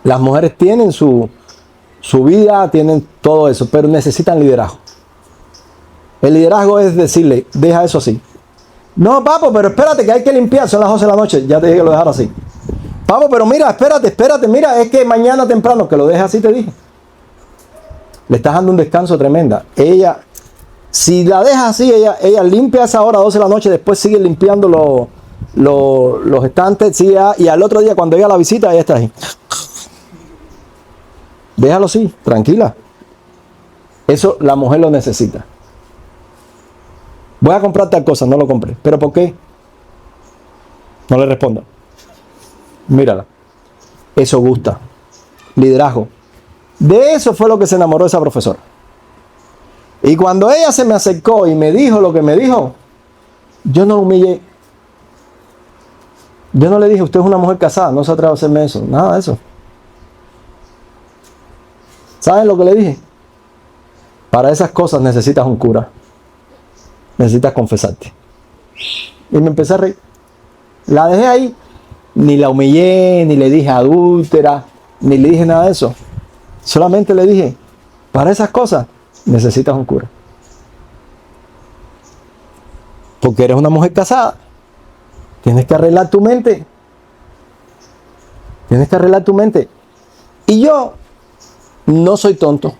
Las mujeres tienen su vida, tienen todo eso, pero necesitan liderazgo. El liderazgo es decirle, deja eso así. No, papo, pero espérate que hay que limpiar, son las 11 de la noche, ya te dije que lo dejara así. Papo, pero mira, espérate, mira, es que mañana temprano, que lo dejes así, te dije. Le estás dando un descanso tremenda. Ella, si la dejas así, ella limpia a esa hora, 12 de la noche, después sigue limpiando los estantes, y al otro día cuando llega la visita, ella está ahí. Déjalo así, tranquila. Eso la mujer lo necesita. Voy a comprar tal cosa, no lo compré. ¿Pero por qué? No le responda. Mírala. Eso gusta. Liderazgo. De eso fue lo que se enamoró esa profesora. Y cuando ella se me acercó y me dijo lo que me dijo, yo no la humillé. Yo no le dije, usted es una mujer casada, no se atreve a hacerme eso. Nada de eso. ¿Saben lo que le dije? Para esas cosas necesitas un cura. Necesitas confesarte. Y me empecé a reír. La dejé ahí. Ni la humillé, ni le dije adúltera, ni le dije nada de eso. Solamente le dije, para esas cosas necesitas un cura. Porque eres una mujer casada. Tienes que arreglar tu mente. Tienes que arreglar tu mente. Y yo no soy tonto.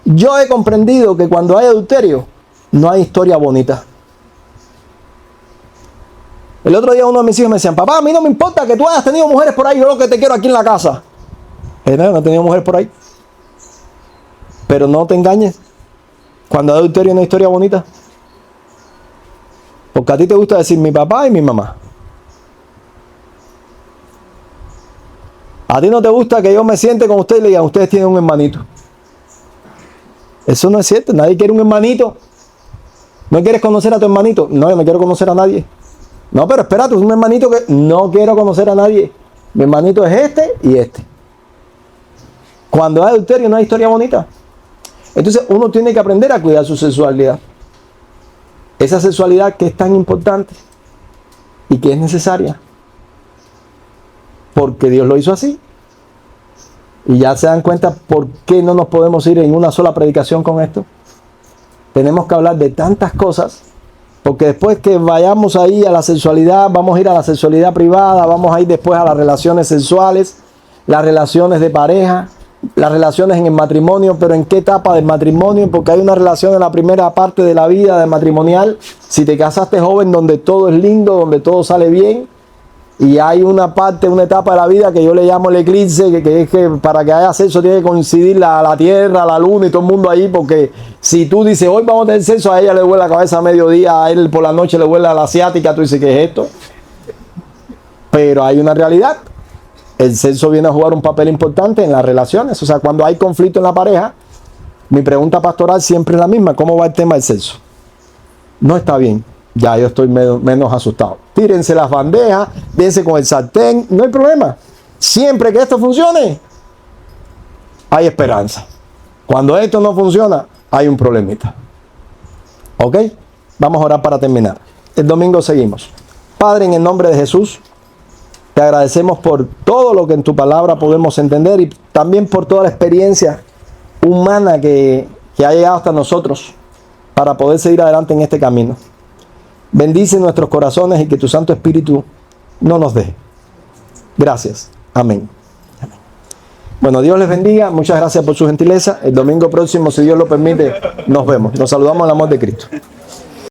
Yo he comprendido que cuando hay adulterio, no hay historia bonita. El otro día uno de mis hijos me decían, papá, a mí no me importa que tú hayas tenido mujeres por ahí, yo lo que te quiero aquí en la casa. No he tenido mujer por ahí. Pero no te engañes. Cuando hay adulterio, una historia bonita. Porque a ti te gusta decir mi papá y mi mamá. A ti no te gusta que yo me siente con usted y le diga, ustedes tienen un hermanito. Eso no es cierto. Nadie quiere un hermanito. ¿No quieres conocer a tu hermanito? No, yo no quiero conocer a nadie. No, pero espérate, es un hermanito que no quiero conocer a nadie. Mi hermanito es este y este. Cuando hay adulterio, no hay historia bonita. Entonces uno tiene que aprender a cuidar su sexualidad. Esa sexualidad que es tan importante y que es necesaria. Porque Dios lo hizo así. Y ya se dan cuenta por qué no nos podemos ir en una sola predicación con esto. Tenemos que hablar de tantas cosas. Porque después que vayamos ahí a la sexualidad, vamos a ir a la sexualidad privada, vamos a ir después a las relaciones sexuales, las relaciones de pareja, las relaciones en el matrimonio, pero ¿en qué etapa del matrimonio? Porque hay una relación en la primera parte de la vida de matrimonial, si te casaste joven, donde todo es lindo, donde todo sale bien, y hay una parte, una etapa de la vida que yo le llamo el eclipse, que es que para que haya sexo tiene que coincidir la tierra, la luna y todo el mundo ahí, porque si tú dices hoy vamos a tener sexo, a ella le huele la cabeza a mediodía, a él por la noche le huele a la asiática, tú dices ¿qué es esto? Pero hay una realidad. El sexo viene a jugar un papel importante en las relaciones. O sea, cuando hay conflicto en la pareja, mi pregunta pastoral siempre es la misma. ¿Cómo va el tema del sexo? No está bien. Ya yo estoy menos asustado. Tírense las bandejas, dense con el sartén. No hay problema. Siempre que esto funcione, hay esperanza. Cuando esto no funciona, hay un problemita. ¿Ok? Vamos a orar para terminar. El domingo seguimos. Padre, en el nombre de Jesús, te agradecemos por todo lo que en tu palabra podemos entender y también por toda la experiencia humana que ha llegado hasta nosotros para poder seguir adelante en este camino. Bendice nuestros corazones y que tu Santo Espíritu no nos deje. Gracias. Amén. Amén. Bueno, Dios les bendiga. Muchas gracias por su gentileza. El domingo próximo, si Dios lo permite, nos vemos. Nos saludamos en el amor de Cristo.